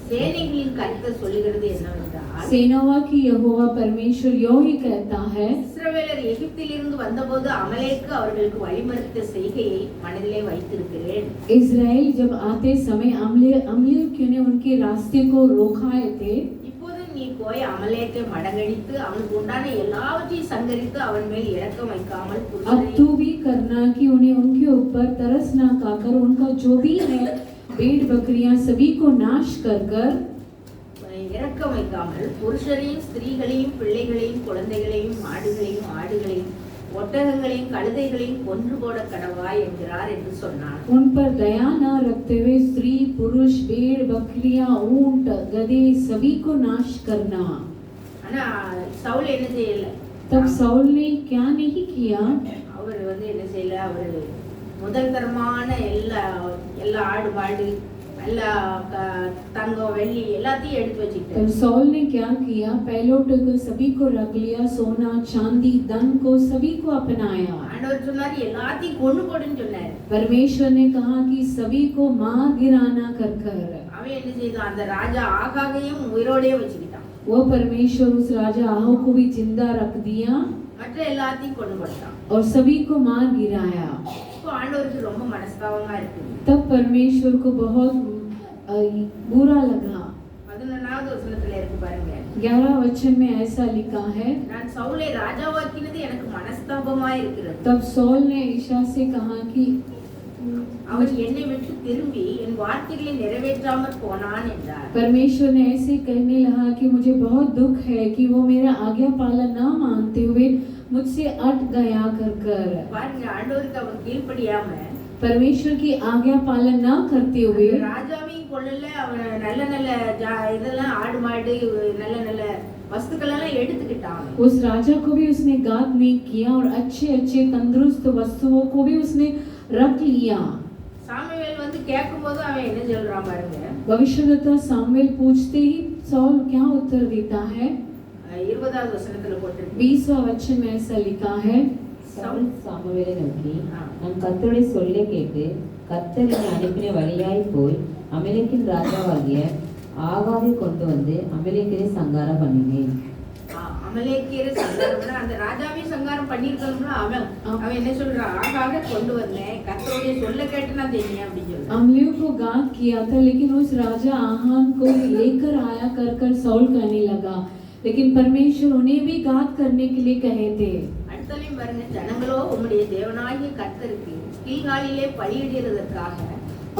சேனைகளின் கர்த்தர் சொல்லுகிறது என்னவென்றால், सेनाओं की यहोवा परमेश्वर यो ही कहता है, இஸ்ரவேலர் எகிப்திலிருந்து வந்தபோது அமலேக்கு அவர்களுக்கு வழிமறித்த செய்கையை மனதிலே வைத்திருக்கிறேன். इजराइल जब आते समय अमलेकियों ने उनके रास्ते को रोकाए थे। இப்போது நீ போய் அமலேக்கை மடங்கடித்து அவனுக்கு உண்டான எல்லாவற்றையும் சங்கரித்து அவன் மேல் இரக்கம் வைக்காமல் अब तू भी करना कि उन्हें उनके ऊपर तरस ना खाकर उनका जो भी है भेड़ बकरियां सभी को नाश कर कर இரக்கம் வைக்காமல் புருஷரையும் ஸ்திரீகளையும் பிள்ளைகளையும் குழந்தைகளையும் மாடுகளையும் ஆடுகளையும் ஒட்டகங்களையும் கழுதைகளையும் கொன்று போட கடவாய் என்கிறார் என்று சொன்னார். उन पर दया न रखते हुए स्त्री पुरुष भेड़ बकरियां ऊंट गधे सभी को नाश करना। ஆனா சவுல் என்ன செய்யல? तब साउल ने क्या नहीं किया? அவர் வந்து என்ன செய்யல? அவர் முதல் தரமான எல்லா ஆடு மாடு எல்லா தங்கம் வெள்ளி எல்லாத்தையும் எடுத்து வச்சுக்கிட்டார். तब साउल ने क्या किया? पहलोटे को सभी को रख लिया, सोना चांदी धन को सभी को अपनाया। ஆண்டவர் சொன்னார் எல்லாத்தையும் கொண்டு போடுன்னு சொன்னார். परमेश्वर ने कहा कि सभी को मार गिराना कर कर। அவன் என்ன செய்தான்? அந்த ராஜா ஆகாகையும் உயிரோடே வச்சுக்கிட்டான். वो परमेश्वर उस राजा आहू को भी जिंदा रख दिया மற்ற எல்லாத்தையும் கொண்டு போட்டான். और सभी को मार गिराया। இப்போ ஆண்டவருக்கு ரொம்ப மனஸ்தாபமா இருக்கு. तब परमेश्वर को बहुत बुरा लगा। 11வது வசனத்துல இருக்கு பாருங்க. 11 वचन में ऐसा लिखा है, நான் சவுலை ராஜாவாக்கினது எனக்கு மனஸ்தாபமா இருக்கிறது. तब सौल ने ईशा से कहा कि அவன் என்னை விட்டு திரும்பி என் வார்த்தைகளை நிறைவேற்றாமல் போனான் என்றார். परमेश्वर ने ऐसे कहने लगा कि मुझे बहुत दुख है कि वो मेरा आज्ञा पालन न मानते हुए मुझसे अट गया कर कर। பாருங்க, ஆண்டவருக்கு அவன் கீழ்ப்படியாம परमेश्वर की आज्ञा पालन न करते हुए ராஜாவையும் கொள்ளல, அவன் நல்ல நல்ல இதெல்லாம் ஆடு மாடு நல்ல நல்ல वस्तुக்கள் எல்லாம் எடுத்துக்கிட்டான். उस राजा को भी उसने गात नहीं किया और अच्छे अच्छे तंदुरुस्त वस्तुओं को भी उसने रख लिया। சாமுவேல் வந்து கேட்கும்போது அவன் என்ன சொல்றான் பாருங்க. भविष्यद्वक्ता सामुएल पूछते ही सौल क्या उत्तर देता है? 20வது வசனத்துல போட்டிருக்கு. 20वां वचन में ऐसा लिखा है, சவுல் சாமுவேலை நோக்கி, நான் கர்த்தருடைய சொல்லை கேட்டு கர்த்தர் என்னை அனுப்பின வழியாய் போய் அமலேக்கின் ராஜாவாகிய ஆகாவை கொண்டு வந்து அமலேக்கரை சங்காரம் பண்ணினேன். அமலேக்கியரை சங்காரம் அந்த ராஜாவே சங்காரம் பண்ணிருக்கணும்ல. அவன் என்ன சொல்றான், ஆகாக கொண்டு வந்தேன், கர்த்தருடைய சொல்ல கேட்டு நான் தெரியும் அப்படின்னு சொல்றான். अमलियों को घात किया था, लेकिन उस राजा आहान को लेकर आया कर कर सौल कहने लगा, लेकिन परमेश्वर उन्हें भी घात करने के लिए कहे थे. அடுத்தலையும் பாருங்க, ஜனங்களோ உம்முடைய தேவனாகிய கர்த்தருக்கு கில்காலிலே பலியிடுவதற்காக.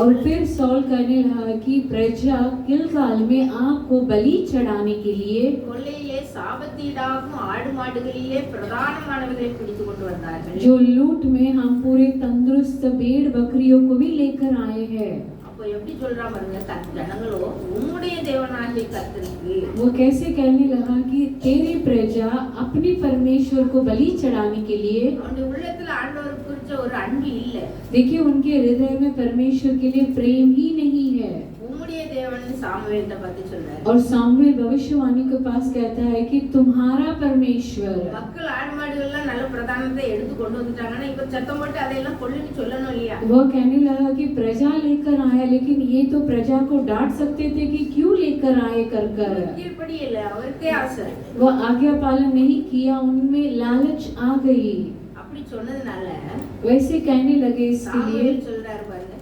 और फिर सौल कहने लगा कि प्रजा गिलगाल में आग को बलि चढ़ाने के लिए கொள்ளையிலே சாபத்தீடாகும் ஆடு மாடுகளிலே பிரதானமானவைகளை பிடித்து கொண்டு வந்தார்கள். जो लूट में हम पूरे तंदुरुस्त भेड़ बकरियों को भी लेकर आए हैं. அப்போ எப்படி சொல்றா பாருங்க, ஜனங்களோ உம்முடைய தேவனாகிய கர்த்தருக்கு. वो कैसे कहने लगा कि तेरी प्रजा अपने परमेश्वर को बलि चढ़ाने के लिए. அவனுடைய உள்ளத்துல ஆண்டவர் குறிச்ச ஒரு அன்பு இல்ல. देखिए उनके हृदय में परमेश्वर के लिए प्रेम ही नहीं है. உம்முடைய தேவன் சாமுவேல்ட்ட பார்த்து சொல்றாரு. और सामुएल भविष्यवाणी के पास कहता है कि तुम्हारा परमेश्वर. மக்கள் ஆடு மாடுகள் எல்லாம் நல்ல பிரதானத்தை எடுத்து கொண்டு வந்துட்டாங்கன்னா இப்ப சத்தம் போட்டு அதையெல்லாம் கொல்லுன்னு சொல்லணும் இல்லையா? वो कहने लगा कि प्रजा लेकर आया, लेकिन ये तो प्रजा को डांट सकते थे कि क्यों लेकर आए कर कर. கீழ்ப்படி இல்ல, அவருக்கே ஆசை. वो आज्ञा पालन नहीं किया, उनमें लालच आ गई. அப்படி சொன்னதுனால वैसे कहने लगे इसके लिए. சாமுவேல் சொல்றாரு பாருங்க,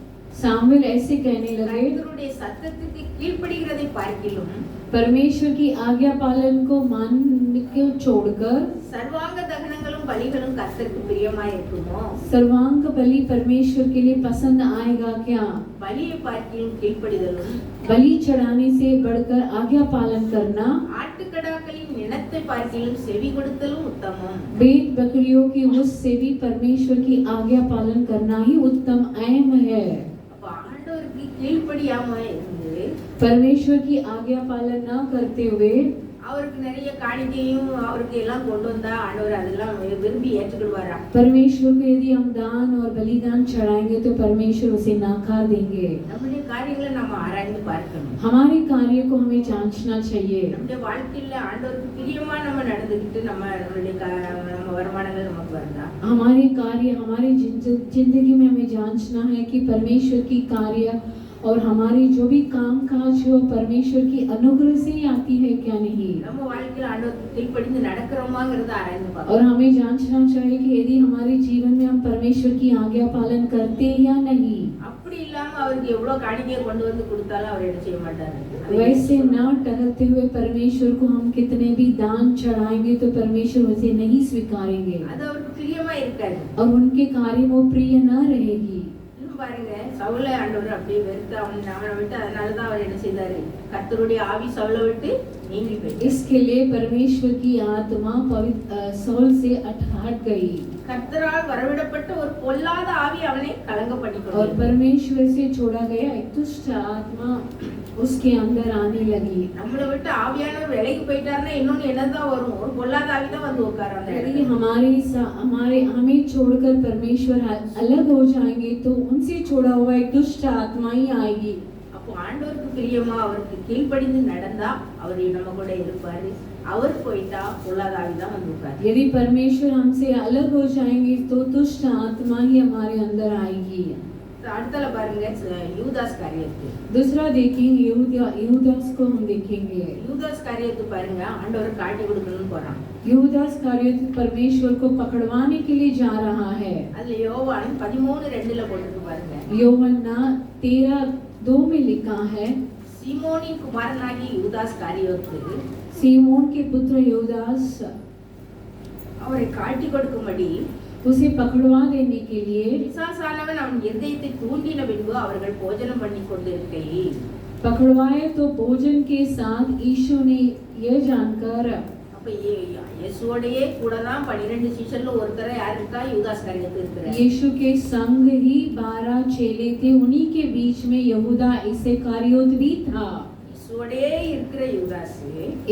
सामुएल ऐसे कहने लगे, கர்த்தருடைய சத்தத்துக்கு கீழ்ப்படிகிறதை பார்க்கிலும் परमेश्वर की आज्ञा पालन को मानने को छोड़कर சர்வாங்க தகனங்களும் பலிகளும் கர்த்தருக்கு பிரியமாய் இருக்குமோ? सर्वांग बलि परमेश्वर के लिए पसंद आएगा क्या? பலியை பார்க்கிலும் கீழ்ப்படிதலும் बलि चढ़ाने से बढ़कर आज्ञा पालन करना, ஆட்டுக்கடாக்களின் நினத்தை பார்க்கிலும் செவி கொடுத்தலும் உத்தமம். भेड़ बकरियों की उससे भी परमेश्वर की आज्ञा पालन करना ही उत्तम अहम है. அப்ப ஆண்டவருக்கு கீழ்ப்படியாம இருந்து परमेश्वर की आज्ञा पालन न करते हुए அவருக்கு நிறைய காணிக்கையும் அவருக்கு எல்லாம் கொண்டு வந்தா ஆண்டவர் அதெல்லாம் விரும்பி ஏற்றுக்கிடுவாரா? परमेश्वर को यदि हम दान और बलिदान चढ़ाएंगे तो परमेश्वर उसे नकार देंगे. நம்முடைய காரியங்களை நம்ம ஆராய்ந்து பார்க்கணும். हमारे कार्य को हमें जांचना चाहिए. நம்முடைய வாழ்க்கையில ஆண்டவருக்கு பிரியமா நம்ம நடந்துக்கிட்டு நம்ம வருமானங்கள் நமக்கு வருதா? हमारे कार्य हमारे जिंदगी में हमें जांचना है कि परमेश्वर की कार्य और हमारी जो भी काम काज हो परमेश्वर की अनुग्रह से ही आती है क्या नहीं. நம்ம வாழ்க்கையில ஆண்டவருக்கு கீழ்ப்படிந்து நடக்கிறோமாங்கிறத ஆராய்ந்து और பார்க்கணும். हमें जांचना चाहिए कि यदि हमारे जीवन में हम परमेश्वर की आज्ञा पालन करते हैं या नहीं. அப்படி இல்லாம அவருக்கு எவ்வளவு காணிக்கையை கொண்டு வந்து கொடுத்தாலும் அவர் என்ன செய்ய மாட்டாரு. वैसे न ठहरते हुए परमेश्वर को हम कितने भी दान चढ़ाएंगे तो परमेश्वर उसे नहीं स्वीकारेंगे அது அவருக்கு பிரியமா இருக்காது. और उनके कार्य वो प्रिय न रहेगी. இன்னும் பாருங்க, சவுலை ஆண்டவர் அப்படியே வெறுத்து அவனை விட்டு, அதனாலதான் அவர் என்ன செய்தாரு, கர்த்தருடைய ஆவி சவுலை விட்டு நீங்கி போயிட்டு. इसके लिए परमेश्वर की आत्मा सौल से हट गई கர்த்தரால் வரவிடப்பட்ட ஒரு பொல்லாத ஆவி அவனை கலங்க பண்ணி और கொண்டது. परमेश्वर से छोड़ा गया एक दुष्ट आत्मा उसके अंदर आने लगी. நம்மளை விட்டு ஆவியானவர் விலகி போயிட்டாருன்னா இன்னொன்னு என்னதான் வரும், ஒரு பொல்லாத ஆவி தான் வந்து உட்காரும் அந்த यदि இடத்துல. हमें छोड़कर परमेश्वर अलग हो जाएंगे तो उनसे छोड़ा हुआ एक दुष्ट आत्मा ही आएगी. அப்போ ஆண்டவருக்கு பிரியமா அவருக்கு கீழ்ப்படிந்து நடந்தா அவர் நம்ம கூட இருப்பாரு. அவர் போயிட்டா பொல்லாத ஆவி தான் வந்து உட்காரு. यदि परमेश्वर हमसे अलग हो जाएंगे तो दुष्ट आत्मा ही हमारे अंदर आएगी. அடுத்தல பாருங்க, யூதாஸ் காரியத்து. दूसरा देखेंगे यहूदास को हम देखेंगे. யூதாஸ் காரியத்து பாருங்க, ஆண்டவர் காட்டி கொடுக்கணும்னு போறான். यहूदास कार्य परमेश्वर को पकड़वाने के लिए जा रहा है. அதுல யோவான் 13:2 போட்டுருக்கு பாருங்க. யோவன்னா 13:2 में लिखा है, சீமோனின் குமாரனாகி யூதாஸ் காரியத்து सीमोन के पुत्र यहूदास அவரை காட்டி கொடுக்கும்படி उसे पकड़वा देने के लिए பிசாசானவன் அவன் இருதயத்தை தூண்டின பின்பு அவர்கள் போஜனம் பண்ணி கொண்டிருக்கையில் पकड़वाए तो भोजन के साथ यीशु ने यह जानकर. அப்ப இயேசுவோடயே கூட தான் 12 சீஷர்ல ஒருத்தரை யார் இருக்கா, யூதாஸ் காரியத்து இருக்கிறார். यीशु के संग ही 12 चेले थे, उन्हीं के बीच में यहूदा इस्करियोत भी था. இயேசுவோடயே இருக்கிற யூதாஸ்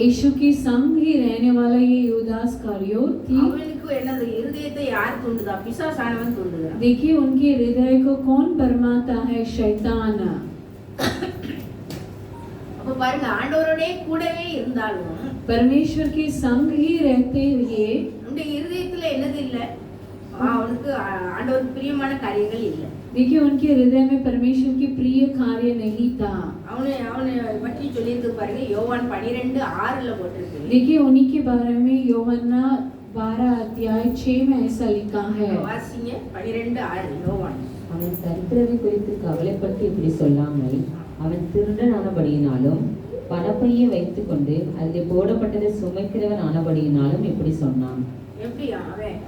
यीशु के संग ही रहने वाला ये यूदास कारियोत थी. அவனுக்கு என்னது இருதயத்தை யார் தூண்டுதா, பிசாசானவன் தூண்டுகிறான். देखिए उनके हृदय को कौन भरमाता है, शैतान. அப்ப பாருங்க, ஆண்டவரோடே கூடவே இருந்தாலும் परमेश्वर के संग ही रहते हुए நம்முடைய இருதயத்துல என்னது இல்ல, அவனுக்கு ஆண்டவருக்கு பிரியமான காரியங்கள் இல்லை. देखिए उनके हृदय में परमेश्वर के प्रिय कार्य नहीं था. அவனை பற்றி சொல்லியிருக்கு பாருங்க, யோவான் 12:6 போட்டிருக்கு. देखिए उन्हीं के बारे में யோவான்னா 12 अध्याय 6 में ऐसा लिखा है. வாசிங்க 12:6 யோவான். அவன் தரித்திரரை குறித்து கவலைப்பட்டு இப்படி சொல்லாமல், அவன் திருடன் ஆனபடியினாலும் பணப்பையை வைத்துக்கொண்டு அதில் போடப்பட்டதை சுமைக்கிறவன் ஆனபடியினாலும் இப்படி சொன்னான். எப்படி அவன்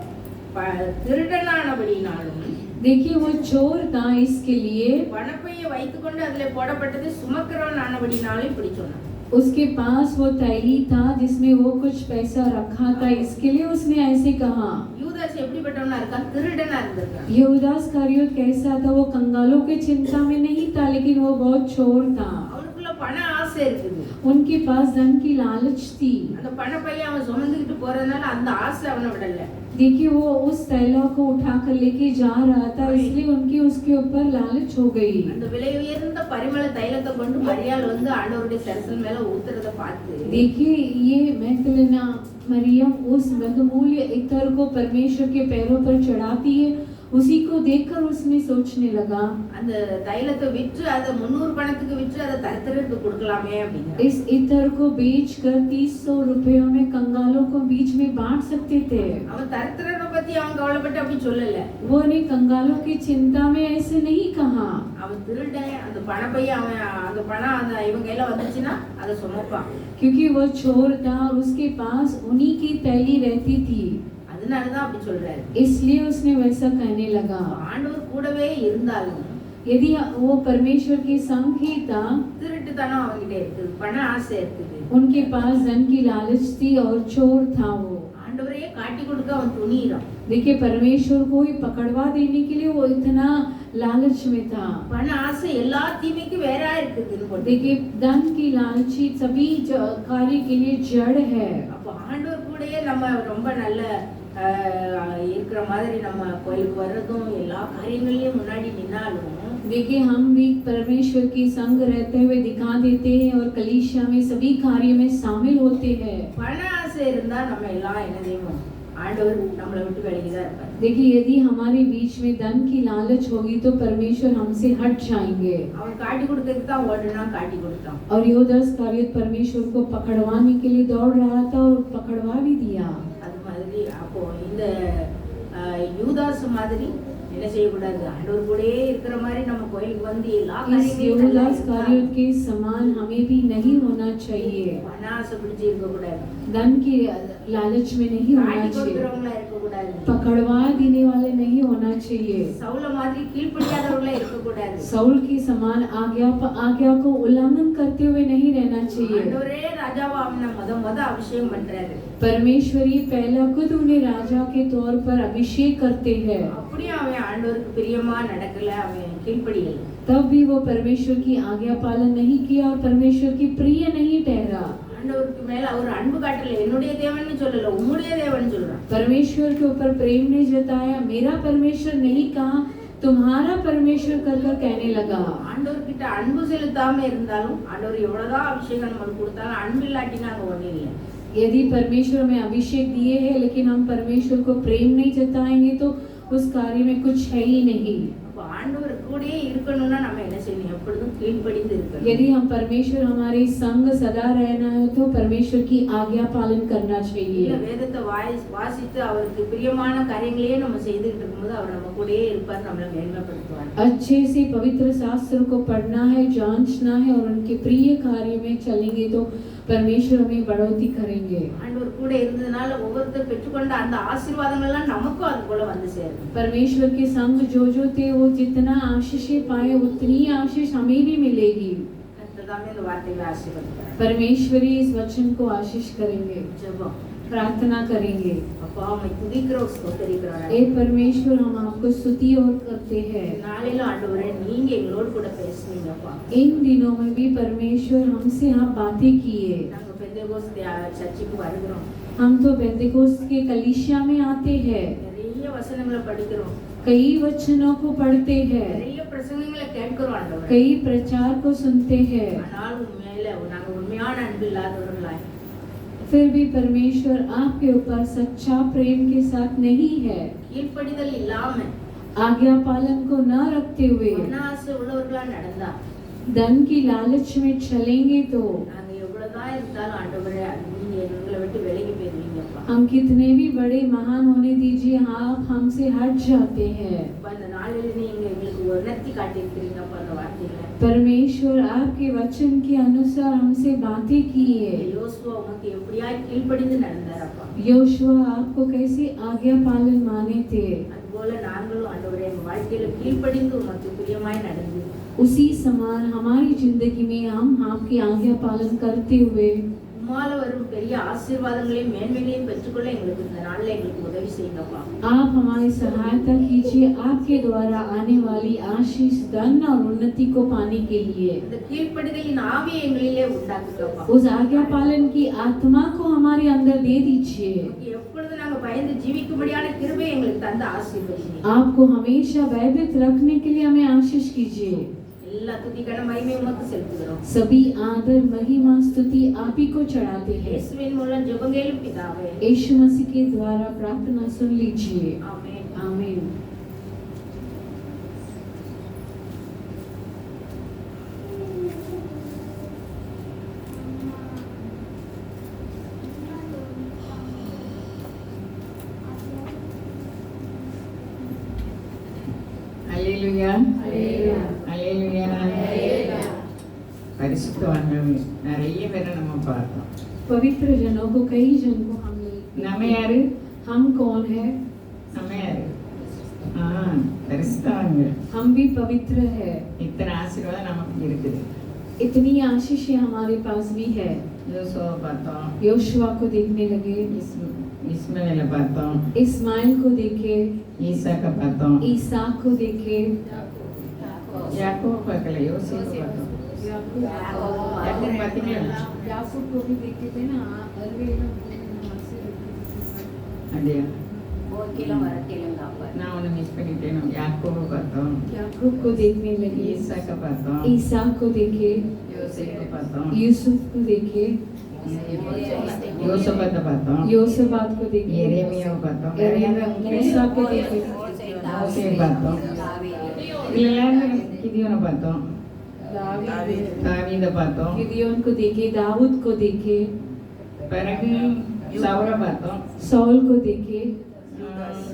திருடனானபடியினாலும், देखिए वो चोर था इसके लिए, பணப்பையை வைத்துக்கொண்டு அதுல போடப்பட்டது சுமக்கிறவன் ஆனபடினாலும் இப்படி சொன்னான். उसके पास वो थैली था जिसमें वो कुछ पैसा रखा था, इसके लिए उसने ऐसे कहा. யூதாஸ் எப்படிப்பட்டவனா இருக்கான்? திருடனா இருந்திருக்கான். यहूदा इस्करियोत कैसा था? वो कंगालों की चिंता में नहीं था, लेकिन वो बहुत चोर था. அவனுக்குள்ள பண ஆசை இருக்குது. उनके पास धन की लालच थी. அந்த பணப்பையை அவன் சுமந்துக்கிட்டு போறதுனால அந்த ஆசை அவனை விடல. देखिए वो उस थैला को उठाकर लेके जा रहा था, इसलिए उनकी उसके ऊपर लालच हो गई. அந்த விலை உயர்ந்த பரிமள தைலத்தை கொண்டு மரியாள் வந்து ஆண்டவருடைய சரசல் மேல ஊத்துறத பார்த்து, देखिए ये मैगदलेना मरियम उस बहुमूल्य इत्र को परमेश्वर के पैरों पर चढ़ाती है, उसी को देखकर उसने सोचने लगा, அந்த தைலத்தை விற்று அதை 300 பணத்துக்கு விற்று அதை தரித்திரருக்கு கொடுக்கலாமே அப்படின்னு. इस इत्र को बेचकर 300 रुपयों में कंगालों को बीच में बांट सकते थे. அவன் தரித்திரனை பத்தி அவன் கவலைப்பட்டு அப்படி சொல்லல. वो ने कंगालों की चिंता में ऐसे नहीं कहा. அவன் திருடன், அந்த பணப்பையை அவன் அந்த பணம் அந்த இவன் கையில வந்துச்சுன்னா அதை சுமப்பான். क्योंकि वो चोर था और उसके पास उन्हीं की थैली रहती थी, அதனாலதான் அப்படி சொல்றாரு. इसलिए उसने वैसा कहने लगा. ஆண்டவர் கூடவே இருந்தாலும் यदि वो परमेश्वर के संग ही था, திருட்டுத்தனம் அவன்கிட்ட இருக்குது, பண ஆசை இருக்குது. उनके पास धन की लालच थी और चोर था वो. ஆண்டவரையே காட்டி கொடுக்க அவன் துணியிறான். देखिए परमेश्वर को ही पकड़वा देने के लिए वो इतना लालच में था. பண ஆசை எல்லா தீமைக்கும் வேற இருக்குதுன்னு போட்டு. देखिए धन की लालची सभी कार्य के लिए जड़ है. அப்ப ஆண்டவர் கூடயே நம்ம ரொம்ப நல்ல இருக்கிற மாதிரி நம்ம கோயிலுக்கு வர்றதும் எல்லா காரியங்களையும் முன்னாடி நின்னாலும், देखिए हम भी परमेश्वर की संग रहते हुए दिखा देते हैं और कलीसिया में सभी कार्य में शामिल होते हैं. பண ஆசை இருந்தா நம்ம எல்லாம் என்ன செய்வோம்? ஆண்டவர் நம்மளை விட்டு விலகிதான் இருப்பார். देखिए यदि हमारे बीच में धन की लालच होगी तो परमेश्वर हमसे हट जाएंगे. அவன் காட்டி கொடுத்ததுக்கு தான் ஓடுனா காட்டி கொடுத்தான். और योदास कार्य परमेश्वर को पकड़वाने के लिए दौड़ रहा था और पकड़वा भी दिया. அது மாதிரி அப்போ இந்த யூதாஸ் மாதிரி என்ன செய்யக்கூடாது? ஆண்டவர் கூடயே இருக்கிற மாதிரி நம்ம கோயிலுக்கு வந்து எல்லா इस योदास कार्य காரியங்களும் के समान हमें भी नहीं होना चाहिए. பண ஆசை பிடிச்சி இருக்கக்கூடாது. धन की लालच में नहीं होना காட்டி चाहिए. கொடுக்கிறவங்களா இருக்கக்கூடாது. पकड़वा देने वाले नहीं होना चाहिए. சவுல மாதிரி கீழ்ப்படியாதவர்களா இருக்கக்கூடாது. साउल के समान आज्ञा को उल्लंघन करते हुए नहीं रहना चाहिए. ஆண்டவரே ராஜாவா அவனை முத அபிஷேகம் பண்றாரு. परमेश्वरी पहला खुद उन्हें राजा के तौर पर अभिषेक करते हैं. அப்படியே அவன் ஆண்டவருக்கு பிரியமா நடக்கல, அவன் கீழ்ப்படியல. तब भी वो परमेश्वर की आज्ञा पालन नहीं किया और परमेश्वर की प्रिय नहीं ठहरा. ஆண்டவருக்கு மேல அவர் அன்பு காட்டல. என்னுடைய தேவன்னு சொல்லல, உம்முடைய தேவன் சொல்றான். परमेश्वर के ऊपर प्रेम नहीं जताया, मेरा परमेश्वर नहीं कहा, तुम्हारा परमेश्वर कर कहने लगा. ஆண்டவர்கிட்ட அன்பு செலுத்தாம இருந்தாலும், ஆண்டவர் எவ்வளவுதான் அபிஷேகம் நமக்கு கொடுத்தாலும் அன்பு இல்லாட்டினா அங்க ஒண்ணு இல்லை. यदि परमेश्वर हमें अभिषेक दिए हैं लेकिन हम परमेश्वर को प्रेम नहीं जताएंगे तो उस कार्य में कुछ है ही नहीं. அப்ப ஆண்டவர் கூடயே இருக்கணும்னா நம்ம என்ன செய்யணும்? எப்பொழுதும் கீழ்ப்படிந்து இருக்கணும். यदि हम परमेश्वर हमारे संग सदा रहना है तो परमेश्वर की आज्ञा पालन करना இல்ல चाहिए. வேதத்தை வாசித்து அவருக்கு பிரியமான காரியங்களையே நம்ம செய்துட்டு இருக்கும்போது அவர் நம்ம கூடயே இருப்பார், நம்மளை மேன்மைப்படுத்துவார். अच्छे से पवित्र शास्त्र को पढ़ना है, जांचना है और उनके प्रिय कार्य में चलेंगे तो परमेश्वर हमें बढ़ोतरी करेंगे. ஆண்டவர் கூட இருந்ததுனால ஒவ்வொருத்தர் பெற்றுக்கொண்ட அந்த ஆசீர்வாதங்கள் எல்லாம் நமக்கும் அது போல வந்து சேரும். परमेश्वर के संग जो थे वो जितना आशीष पाए उतनी आशीष हमें भी मिलेगी. கர்த்தர் இந்த வார்த்தைகளை ஆசீர்வதிப்பார். परमेश्वरी इस वचन को आशीष करेंगे. ஜெபம். प्रार्थना करेंगे. அப்பா உம்மை துதிக்கிறோம், ஸ்தோத்திரிக்கிறோம். हे परमेश्वर हम आपको स्तुति और करते हैं. நாளையில ஆண்டவரே நீங்க எங்களோட கூட பேசுனீங்கப்பா. इन दिनों में भी परमेश्वर हमसे आप बातें किए. நாங்க பெந்தேகோஸ்தே சர்ச்சுக்கு வருகிறோம். हम तो पेंतेकोस्त के कलीसिया में आते हैं, நிறைய வசனங்களை படிக்கிறோம், कई वचनों को पढ़ते हैं, நிறைய பிரசங்கங்களை கேட்கிறோம் ஆண்டவரே. कई प्रचार को सुनते हैं, ஆனால் உண்மையில நாங்க உண்மையான அன்பு இல்லாதவர்களாய், फिर भी परमेश्वर आपके ऊपर सच्चा प्रेम के साथ नहीं है। கீழ்ப்படிதல் இல்லாம आज्ञा पालन को न रखते हुए மனஆசை உள்ளவர்களா நடந்தா धन की लालच में चलेंगे तो நாங்க எவ்வளவுதான் இருந்தாலும் ஆண்டவரே நீங்க எங்களை விட்டு விலகி போயிருவீங்கப்பா. हम कितने भी बड़े महान होने दीजिए, आप हमसे हट जाते हैं। அப்ப அந்த நாளில் நீங்க எங்களுக்கு உணர்த்தி காட்டியிருக்கிறீங்கப்பா அந்த வார்த்தையில. परमेश्वर आपके वचन के अनुसार हमसे बातें की है। யோசுவா உமக்கு எப்படியாய் கீழ்ப்படிந்து நடந்தாரப்பா. योशुआ आपको कैसे आज्ञा पालन माने थे, அதுபோல நாங்களும் ஆண்டவரே எங்க வாழ்க்கையில கீழ்ப்படிந்து உமக்கு பிரியமாய் நடந்து उसी समान हमारी जिंदगी में हम आपकी आज्ञा पालन करते हुए உம்மால வரும் பெரிய ஆசீர்வாதங்களையும் மேன்மைகளையும் பெற்றுக்கொள்ள எங்களுக்கு இந்த நாள்ல எங்களுக்கு உதவி செய்யுங்கப்பா. आप हमारी सहायता कीजिए आपके द्वारा आने वाली आशीष, धन और उन्नति को पाने के लिए। இந்த கீழ்ப்படிதலின் ஆவியை எங்களிலே உண்டாக்குங்கப்பா. उस आज्ञा पालन की आत्मा को हमारे अंदर दे दीजिए। உமக்கு எப்பொழுது நாங்க பயந்து ஜீவிக்கும்படியான கிருபை எங்களுக்கு தந்த ஆசீர்வதிங்க. आपको हमेशा भयभीत रखने के लिए हमें आशीष कीजिए। எல்லா துதி கன மகிமை உமக்கு செலுத்துகிறோம். सभी आदर महिमा स्तुति आप ही को चढ़ाते हैं। இயேசுவின் மூலம் ஜெபங்கேலும் பிதாவே. यीशु मसीह के द्वारा प्रार्थना सुन लीजिए। ஆமென். आमीन। அல்லேலூயா அல்லேலூயா. பரிசுத்தவான்கள் நிறைய பேரை நம்ம பார்த்தோம். पवित्र जनों को, कई जन को हम நம்ம யாரு? हम कौन है? நம்ம யாரு? பரிசுத்தவான்கள். हम भी पवित्र है। இத்தனை ஆசீர்வாதம் நமக்கு இருக்குது. इतनी आशीषें हमारे पास भी है। யோசுவாவை பார்த்தோம், योशुआ को देखने लगे, இஸ்மாயிலை பார்த்தோம், इस्माइल को देखे, ஈசாக்கை பார்த்தோம், ईसाक को देखे, யாக்கோபை பார்க்கல, யோசேப்பை பார்த்தோம். யாக்கோபு பார்த்தீங்களா? याकूब को भी देखे थे ना। அப்படியா? போக்கிலும் வரக்கிலும் காப்பார். நான் ஒன்று மிஸ் பண்ணிட்டேன். யாக்கோபை பார்த்தோம், याकूब को देखने लगे, ஈசாக்கை பார்த்தோம், ईसाक को देखे, யோசேப்பை பார்த்தோம், यूसुफ को देखे, யோசபாத்தை பார்த்தோம், योसबात को देखे, எரேமியாவை பார்த்தோம், मूसा को देखे, மோசேயை பார்த்தோம். இதுல எல்லாரும் கிதியோனை பார்த்தோம், தாவீதை பார்த்தோம், गिदियोन को देखे, दाऊद को देखे, பிறகு சவுலை பார்த்தோம், सौल को देखे,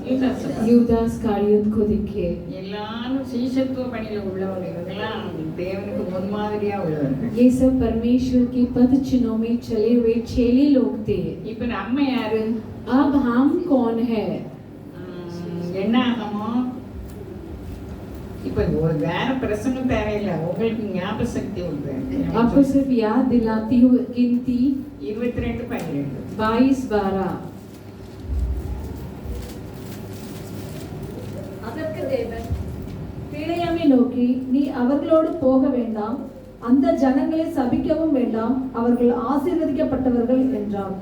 யூதாஸை பார்த்தோம். यूदास कारियोत को देखे। எல்லாரும் சீஷத்துவ பணியில உள்ளவங்க. இவங்கெல்லாம் தேவனுக்கு முன்மாதிரியா உள்ளவர்கள். ये सब परमेश्वर के पद चिन्हों में चले हुए चेले लोग थे। இப்ப நம்ம யாரு? अब हम कौन है? என்ன ஆகமோ? இப்ப ஒரு வேற பிரசங்கம் தேவையில்லை, உங்களுக்கு ஞாபக சக்தி உண்டு. आपको सिर्फ याद दिलाती हूँ गिनती 22:12. 22-12। அதற்கு தேவன் பிழையாமை நோக்கி, நீ அவர்களோடு போக வேண்டாம், அந்த ஜனங்களை சபிக்கவும் வேண்டாம், அவர்கள் ஆசீர்வதிக்கப்பட்டவர்கள் என்றார்.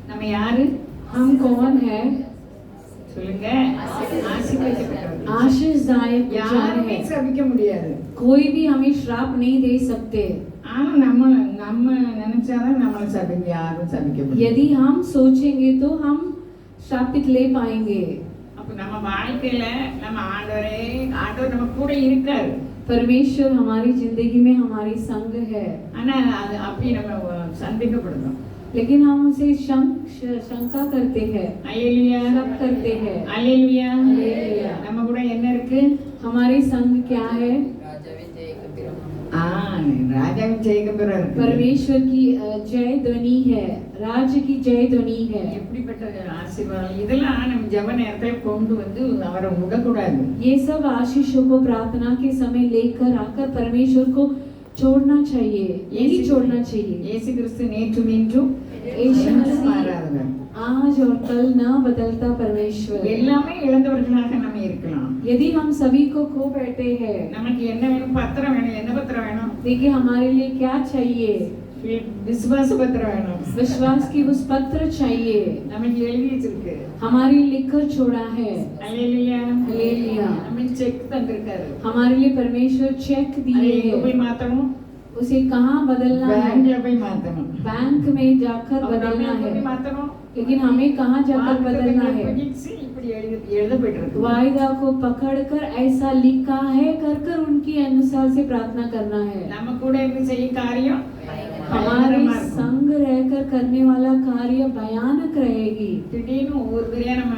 நம்ம யாரு? हम कौन है? சொல்லுங்க. ஆசீர்வதிக்கப்பட்டவர்கள். आशीषदायक जन யாருமே है। சபிக்க முடியாது. कोई भी हमें श्राप नहीं दे सकते। ஆனா நம்ம நினைச்சாதான் நம்மளை சபிக்க யாரும் சபிக்க முடியாது. यदि हम सोचेंगे तो हम श्रापित ले पाएंगे। அப்ப நம்ம வாழ்க்கையில நம்ம ஆண்டவர் நம்ம கூட இருக்காரு. परमेश्वर हमारी जिंदगी में हमारी संग है, ஆனா அது அப்படி நம்ம சந்தேகப்படுறோம். लेकिन हम उसे शंका करते हैं, அல்லேலூயா शक करते हैं। அல்லேலூயா. அல்லேலூயா. நம்ம கூட என்ன இருக்கு? हमारी संग क्या है? ராஜாவின் ஜெயகம்பரம் இருக்கு. परमेश्वर की जय ध्वनि है, राज्य की जय ध्वनि है। எப்படிப்பட்ட ஆசீர்வாதம் இதெல்லாம் நம்ம ஜெப நேரத்துல கொண்டு வந்து அவரை விடக்கூடாது. ये सब आशीषों को प्रार्थना के समय लेकर आकर परमेश्वर को छोड़ना चाहिए, यही छोड़ना चाहिए। இயேசு கிறிஸ்து நேற்றும் இன்றும் यीशु मसीह மாறாதவர். आज और कल न बदलता परमेश्वर। எல்லாமே இழந்தவர்களாக நம்ம இருக்கலாம். यदि हम सभी को खो बैठे हैं, நமக்கு என்ன வேணும்? பத்திரம் வேணும். என்ன பத்திரம் வேணும்? देखिए हमारे लिए क्या चाहिए? விசுவாச பத்திரம் வேணும். विश्वास की उस पत्र चाहिए, நமக்கு எழுதி வச்சிருக்கு. हमारे लिए लिखकर छोड़ा है। அல்லேலூயா அல்லேலூயா। நமக்கு செக் தந்திருக்காரு. हमारे लिए परमेश्वर चेक அதை दिए எங்க हैं। போய் மாத்தணும்? उसे कहाँ बदलना है? பேங்க்ல போய் மாத்தணும். बैंक में जाकर அப்ப बदलना நம்ம है। எப்படி மாத்தணும்? लेकिन हमें कहाँ जाकर बदलना வாக்குத்தத்தங்களை है? பிடிச்சு இப்படி எழுதப்பட்டிருக்கு. वायदा को पकड़कर ऐसा लिखा है कर कर उनके अनुसार से प्रार्थना करना है। நம்ம கூட இருந்து செய்யும் காரியம் हमारे பயங்கரமா இருக்கும். संग रहकर करने वाला कार्य भयानक रहेगी। திடீர்னு ஒவ்வொரு தடவையா நம்ம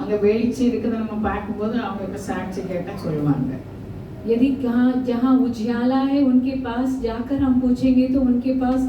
அங்க வெளிச்சம் இருக்குதை நம்ம பார்க்கும்போது அவங்க சாட்சி கேட்டா சொல்லுவாங்க. यदि कहाँ जहाँ उजियाला है उनके पास जाकर हम पूछेंगे तो उनके पास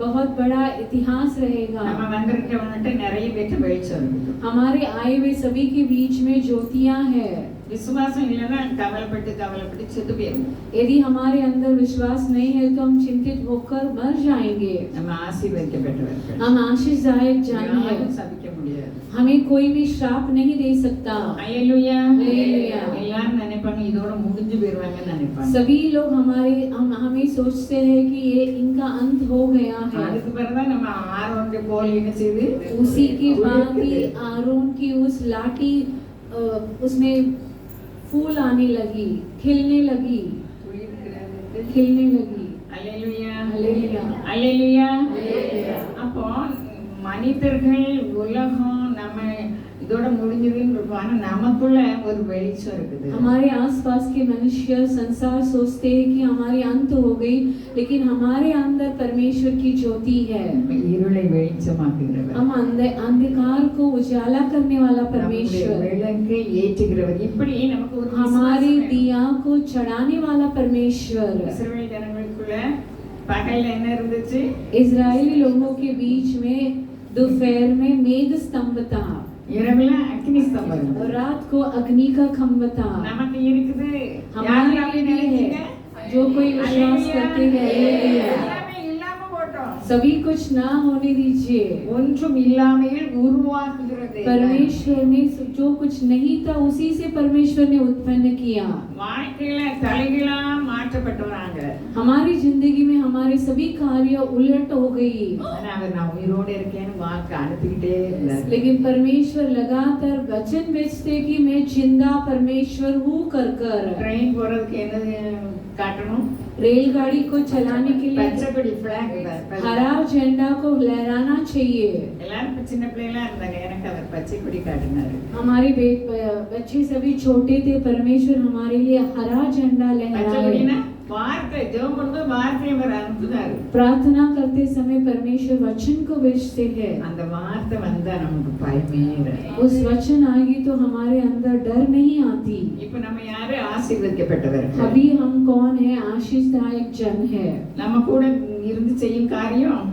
बहुत बड़ा इतिहास रहेगा। நம்ம வந்திருக்கவங்ககிட்ட நிறைய பேருக்கு வெளிச்சம் இருக்குது. हमारे आए हुए सभी के बीच में ज्योतियां हैं। விசுவாசம் இல்லைன்னா கவலைப்பட்டு செத்து போயிடும். यदि हमारे अंदर विश्वास नहीं है तो हम चिंतित होकर मर जाएंगे। நம்ம ஆசீர்வதிக்கப்பட்டவர்கள். हम आशीषदायक जन हैं। யாரும் சபிக்க முடியாது. हमें कोई भी श्राप नहीं दे सकता। ஹல்லேலூயா. ஹல்லேலூயா. எல்லாரும் நினைப்பாங்க இதோட முடிஞ்சு போயிருவாங்கன்னு நினைப்பாங்க. सभी लोग हमें सोचते हैं कि ये इनका अंत हो गया है। அதுக்கு பிறகுதான் நம்ம ஆரோனுடைய கோல் என்ன செய்து उसी की बाद ही आरोन की उस लाठी उसमें फूल आने लगी, खिलने लगी। ஹல்லேலூயா. हालेलुया। ஹல்லேலூயா. हालेलुया। அப்போ மனிதர்கள் உலகம் நம்ம இதோட முடிஞ்சதுன்னு இருக்கும். ஆனா நமக்குள்ள ஒரு வெளிச்சம் இருக்குது. हमारे आसपास के मनुष्य संसार सोचते हैं कि हमारी अंत हो गई, लेकिन हमारे अंदर परमेश्वर की ज्योति है। இருளை வெளிச்சமாக்குகிறவர். हम अंधकार को उजाला करने वाला परमेश्वर, விளக்கை ஏற்றுகிறவர். இப்படி நமக்கு ஒரு हमारी दिया को चढ़ाने वाला परमेश्वर। இஸ்ரவேல் ஜனங்களுக்குள்ள பகல்ல என்ன இருந்துச்சு? इजरायली लोगों के बीच में दोपहर में मेघ स्तंभ था இரவுல அக்னி ஸ்தம்பம் और இருந்தது. रात को अग्नि का खंभ था। நமக்கு இருக்குது. हमारे யாரு அப்படி लिए நினைச்சீங்க? है जो कोई विश्वास करते हैं। हालेलुया। எல்லாமே இல்லாம போட்டோம். सभी कुछ ना होने दीजिए। ஒன்றும் இல்லாமையில் உருவாக்குகிறது. परमेश्वर ने जो कुछ नहीं था उसी से परमेश्वर ने उत्पन्न किया। வாழ்க்கையில தலைகீழா மாற்றப்பட்டவராங்க. हमारी जिंदगी में हमारे सभी कार्य उलट हो गई, ஆனா அவர் நான் உயிரோட இருக்கேன்னு வாக்கு அனுப்பிக்கிட்டே இருந்தார். लेकिन परमेश्वर लगातार वचन भेजते कि मैं जिंदा परमेश्वर हूँ कर कर। ட்ரெயின் போறதுக்கு என்ன காட்டணும்? रेलगाड़ी को चलाने के लिए பச்சைப்படி பிளாக். हरा झंडा को लहराना चाहिए। எல்லாரும் இப்ப சின்ன பிள்ளைகளா இருந்தாங்க. எனக்கு அவர் பச்சைப்படி காட்டினாரு. हमारे बच्चे सभी छोटे थे, परमेश्वर हमारे लिए हरा झंडा लहराए। பச்சைப்படினா வார்த்தை ஜெபம் பண்ணும்போது வார்த்தையை அவர் அனுப்புனாரு. प्रार्थना करते समय परमेश्वर वचन को भेजते हैं। அந்த வார்த்தை வந்தா நமக்கு பயமே இல்லை. उस वचन आएगी तो हमारे अंदर डर नहीं आती। இப்ப நம்ம யாரு? ஆசீர்வதிக்கப்பட்டவர்கள். अभी हम कौन है? आशीषदायक जन है। நம்ம கூட இருந்து செய்யும் காரியம்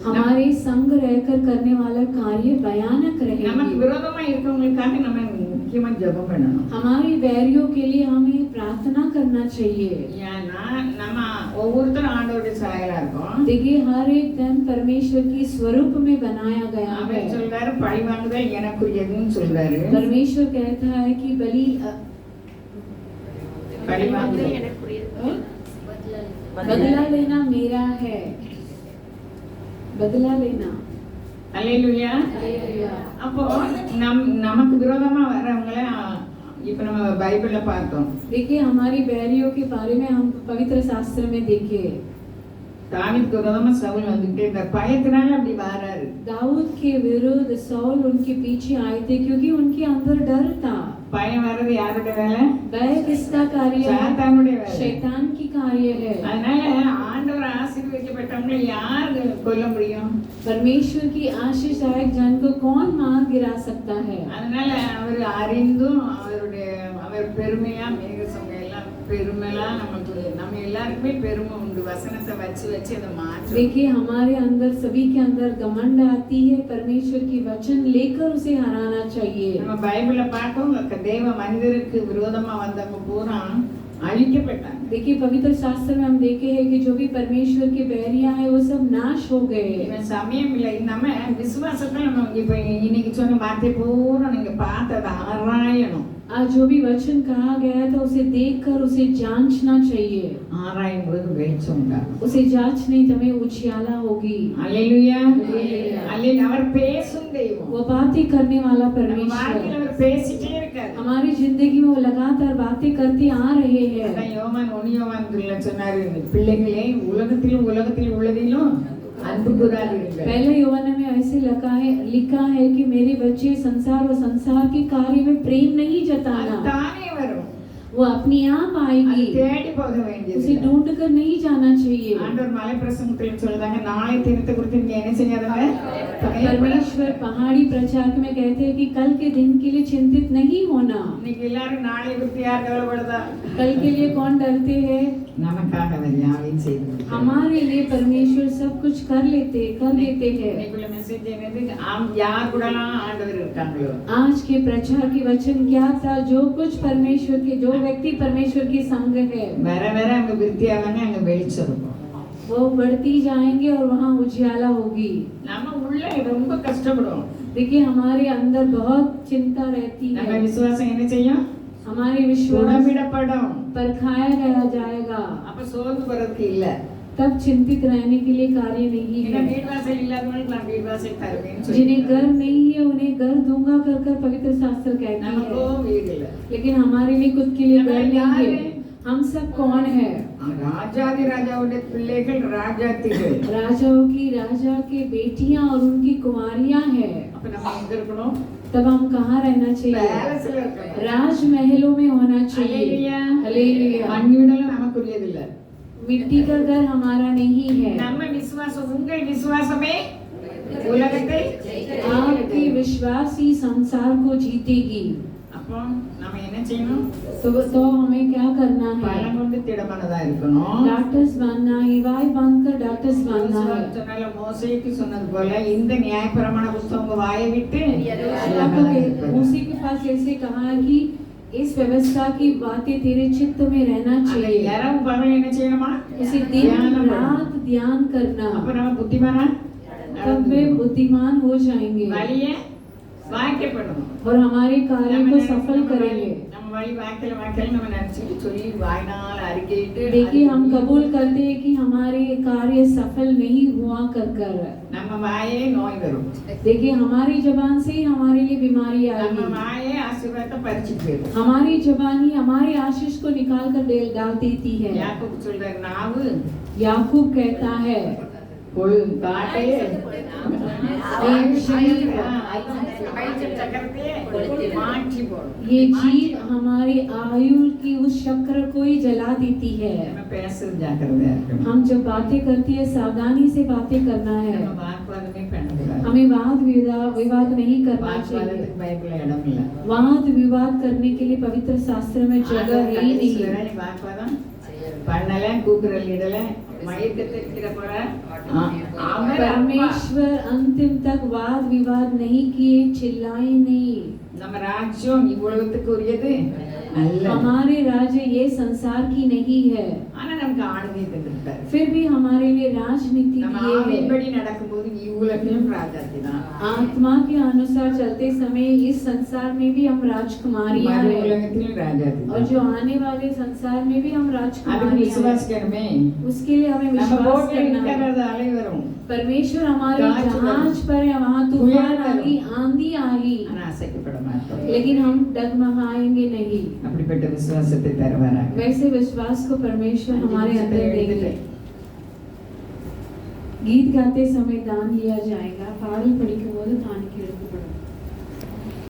हमारे संग रहकर करने वाला कार्य भयानक நமக்கு रहेगी। விரோதமா இருக்கவங்களுக்காக நம்ம முக்கியமா ஜெபம் பண்ணணும். हमारे बैरियों के लिए हमें प्रार्थना करना चाहिए। ஏன்னா நம்ம ஒவ்வொருத்தரும் ஆண்டவருடைய சாயலா இருக்கோம். देखिए हर एक धन परमेश्वर की स्वरूप में बनाया गया है। அவர் சொல்றாரு பழி வாங்குதல் எனக்குரியதுன்னு சொல்றாரு. परमेश्वर कहता है कि பழி வாங்குதல் बदला लेना मेरा है, बदला लेना। அல்லேலூயா. हालेलुया। அப்போ நமக்கு விரோதமா வர்றவங்கள இப்ப நம்ம பைபிள்ல பார்த்தோம். देखिए हमारी बैरियों के बारे में हम पवित्र शास्त्र में देखे। தாவீதுக்கு விரோதமா சவுல் வந்துட்டே இருந்தார். பயத்தினால அப்படி வராரு. दाऊद के विरुद्ध साउल उनके पीछे आए थे क्योंकि उनके अंदर डर था। பயம் வர்றது யாரோட வேலை? भय किसका कार्य है? சாத்தானுடைய வேலை. शैतान की कार्य है। அதனால ஆண்டவர் ஆசீர்வதிக்கப்பட்டவங்களை யார் கொல்ல முடியும்? परमेश्वर की आशीषदायक जन को कौन मार गिरा सकता है? அதனால அவர் அறிந்தும் அவர் பெருமையா மேகசங்க எல்லாம் பெருமைலாம் நமக்கு நம்ம எல்லாருக்குமே பெருமை உண்டு. வசனத்தை வச்சு அதை மாற்ற. देखिए हमारे अंदर सभी के अंदर घमंड आती है, परमेश्वर की वचन लेकर उसे हराना चाहिए। நம்ம பைபிள்ல பார்த்தோம் தேவ மனிதருக்கு விரோதமா வந்தவங்க பூரா அழிக்கப்பட்டாங்க. देखिए पवित्र शास्त्र में हम देखे हैं कि जो भी परमेश्वर के बैरिया है वो सब नाश हो गए। இவன் சமயம் இல்லை. நம்ம விசுவாசத்தை நம்ம இப்ப இன்னைக்கு சொன்ன வார்த்தை பூரா நீங்க பார்த்ததை ஆராயணும். आज जो भी वचन कहा गया था उसे देखकर उसे जांचना चाहिए। ஆராயும் போது வெளிச்சம் உண்டாகும். उसे जांच नहीं तो हमें उजियाला होगी। அல்லேலூயா. அல்லேலூயா। அல்லேலூயா. அவர் பேசும் தெய்வம். वो बातें करने वाला நம்ம परमेश्वर। வாழ்க்கையில அவர் பேசிட்டே இருக்காது. हमारी जिंदगी में वो लगातार बातें करते आ रहे हैं। அதான் யோவான் 1 சொன்னாரு, பிள்ளைகளே உலகத்திலும் உள்ளதிலும் அன்பு கூறாதீர்கள். पहले यूहन्ना में ऐसे लिखा है कि मेरे बच्चे संसार और संसार के कार्य में प्रेम नहीं जताना। தானே வரும், वो अपनी आप அது आएगी, தேடி போக வேண்டியது. उसे ढूंढ कर नहीं जाना चाहिए। ஆண்டவர் மலை பிரசங்கத்தில் சொல்றாங்க, நாளை தினத்தை குறித்து நீங்க என்ன செய்யாதங்க, परमेश्वर पहाड़ी प्रचार में कहते हैं कि कल के दिन के लिए चिंतित नहीं होना। இன்னைக்கு எல்லாரும் நாளை குறித்து யார் கவலைப்படுதா? कल के लिए कौन डरते हैं? நமக்காக அவர் யாவையும் செய்து முடித்தார். हमारे लिए परमेश्वर सब कुछ कर लेते हैं। இன்னைக்குள்ள மெசேஜ் என்னது? யார் கூடலாம் ஆண்டவர் இருக்காங்களோ, आज के प्रचार की वचन क्या था? जो व्यक्ति परमेश्वर के संग है, வர வர அங்க விருத்தியாவாங்க, அங்க வெளிச்சம் இருக்கும். वो बढ़ती जाएंगे और वहाँ उजियाला होगी। நம்ம உள்ள ரொம்ப கஷ்டப்படுவோம். देखिए हमारे अंदर बहुत चिंता रहती நம்ம है, விசுவாசம் என்ன செய்யும்? हमारे विश्वास உடம்பிடப்படும். परखाया जाएगा। அப்ப சோர்ந்து போறதுக்கு இல்ல. तब चिंतित रहने के लिए कार्य नहीं ஏன்னா है। வீட்வாசல் இல்லாதவங்களுக்கு நான் வீட்வாசல் தருவேன்னு जिन्हें சொல்லி घर नहीं है उन्हें घर दूंगा कर पवित्र शास्त्र कहती நமக்கோ है। வீடு இல்ல. लेकिन हमारे लिए खुद के लिए घर नहीं है। हम सब कौन है? ராஜாதி ராஜாவுடைய பிள்ளைகள், ராஜாத்திகள். राजा के बेटियां और उनकी कुमारियां हैं। அப்ப நம்ம எங்க இருக்கணும்? तब हम कहाँ रहना चाहिए? பேலஸ்ல இருக்கணும். राजमहलों में होना चाहिए। ஹalleluya. हालेलुया। மண் வீடெல்லாம் நமக்குரியது இல்ல. मिट्टी का घर हमारा नहीं है। நம்ம விசுவாசம், உங்கள் விசுவாசமே உலகத்தை आपकी विश्वास ही संसार को जीतेगी। அப்போ நம்ம என்ன செய்யணும்? तो हमें क्या करना है? பலம் கொண்டு திடமானதா இருக்கணும். डॉक्टर्स बनना है, वाई बनकर डॉक्टर्स बनना है। சொன்னால மோசேக்கு சொன்னது போல இந்த நியாயப்பிரமாண புத்தகம் உங்க வாயை விட்டு मूसी के पास ऐसे कहा कि इस व्यवस्था की बातें तेरे चित्त में रहना அந்த चाहिए। இரவு பகல் என்ன செய்யணுமா? उसे दिन रात ध्यान करना, அப்ப நம்ம புத்திமானா तब वे बुद्धिमान हो जाएंगे வழிய வாய்க்கப்படணும். और हमारे कार्य को सफल करेंगे। நம்ம வழி வாய்க்கல நம்ம நினைச்சிட்டு சொல்லி வாய்னால அறிக்கையிட்டு देखिए हम कबूल करते हैं कि हमारे कार्य सफल नहीं हुआ कर நம்ம வாயே நோய் வரும். देखिए हमारी जबान से ही हमारे लिए बीमारी நம்ம आएगी। வாயே ஆசீர்வாதத்தை பறிச்சிட்டு போயிடும். हमारी जबान ही हमारे आशीष को निकाल कर डाल देती है। யாக்கோபு சொல்றாரு, நாவு याकूब कहता है கொள் காட்டையே மாற்றி போடும். ये जीव हमारी आयु की उस चक्र को ही जला देती है। நம்ம பேசுறது ஜாக்கிரதையா இருக்கணும். हम जब बातें करती है सावधानी से बातें करना है। நம்ம வாக்குவாதமே பண்ணக்கூடாது. हमें वाद विवाद नहीं करना चाहिए। வாக்குவாதத்துக்கு பைபிள்ல இடம் இல்ல. वाद विवाद करने के लिए पवित्र शास्त्र में जगह है ही नहीं। வாக்குவாதம் பண்ணல, கூக்குரல் இடல, மயக்கத்திற்கிற போற परमेश्वर अंतिम तक वाद विवाद नहीं किए, चिल्लाए नहीं। நம்ம ராஜ்யம் இவ்வளவுக்கு உரியது அல்ல. हमारे राज्य ये संसार की नहीं है, ஆனா நமக்கு ஆளுகை தந்திருக்காரு. फिर भी हमारे लिए राजनीति நம்ம दिए है। ஆவியின்படி நடக்கும்போது இவ்வுலகிலும் ராஜாத்தி தான். आत्मा के अनुसार चलते समय इस संसार में भी हम राजकुमारियां மறு हैं உலகத்திலும் ராஜாத்தி और தான். जो आने वाले संसार में भी हम அதுக்கு राजकुमारियां हैं। விசுவாசிக்கணுமே. उसके लिए हमें நம்ம विश्वास போட்ல करना है। இருக்கிறது அலை வரும். परमेश्वर हमारे गाज जहाज पर है, वहाँ तूफान आई, आंधी आई, ஆனா அசைக்கப்பட மாட்டோம். लेकिन हम डगमगाएंगे नहीं। அப்படிப்பட்ட விசுவாசத்தை தருவாராக. वैसे विश्वास को परमेश्वर हमारे अंदर देंगे। गीत गाते समय दान लिया जाएगा, பாடல் படிக்கும் போது காணிக்கை எடுக்கப்படும்।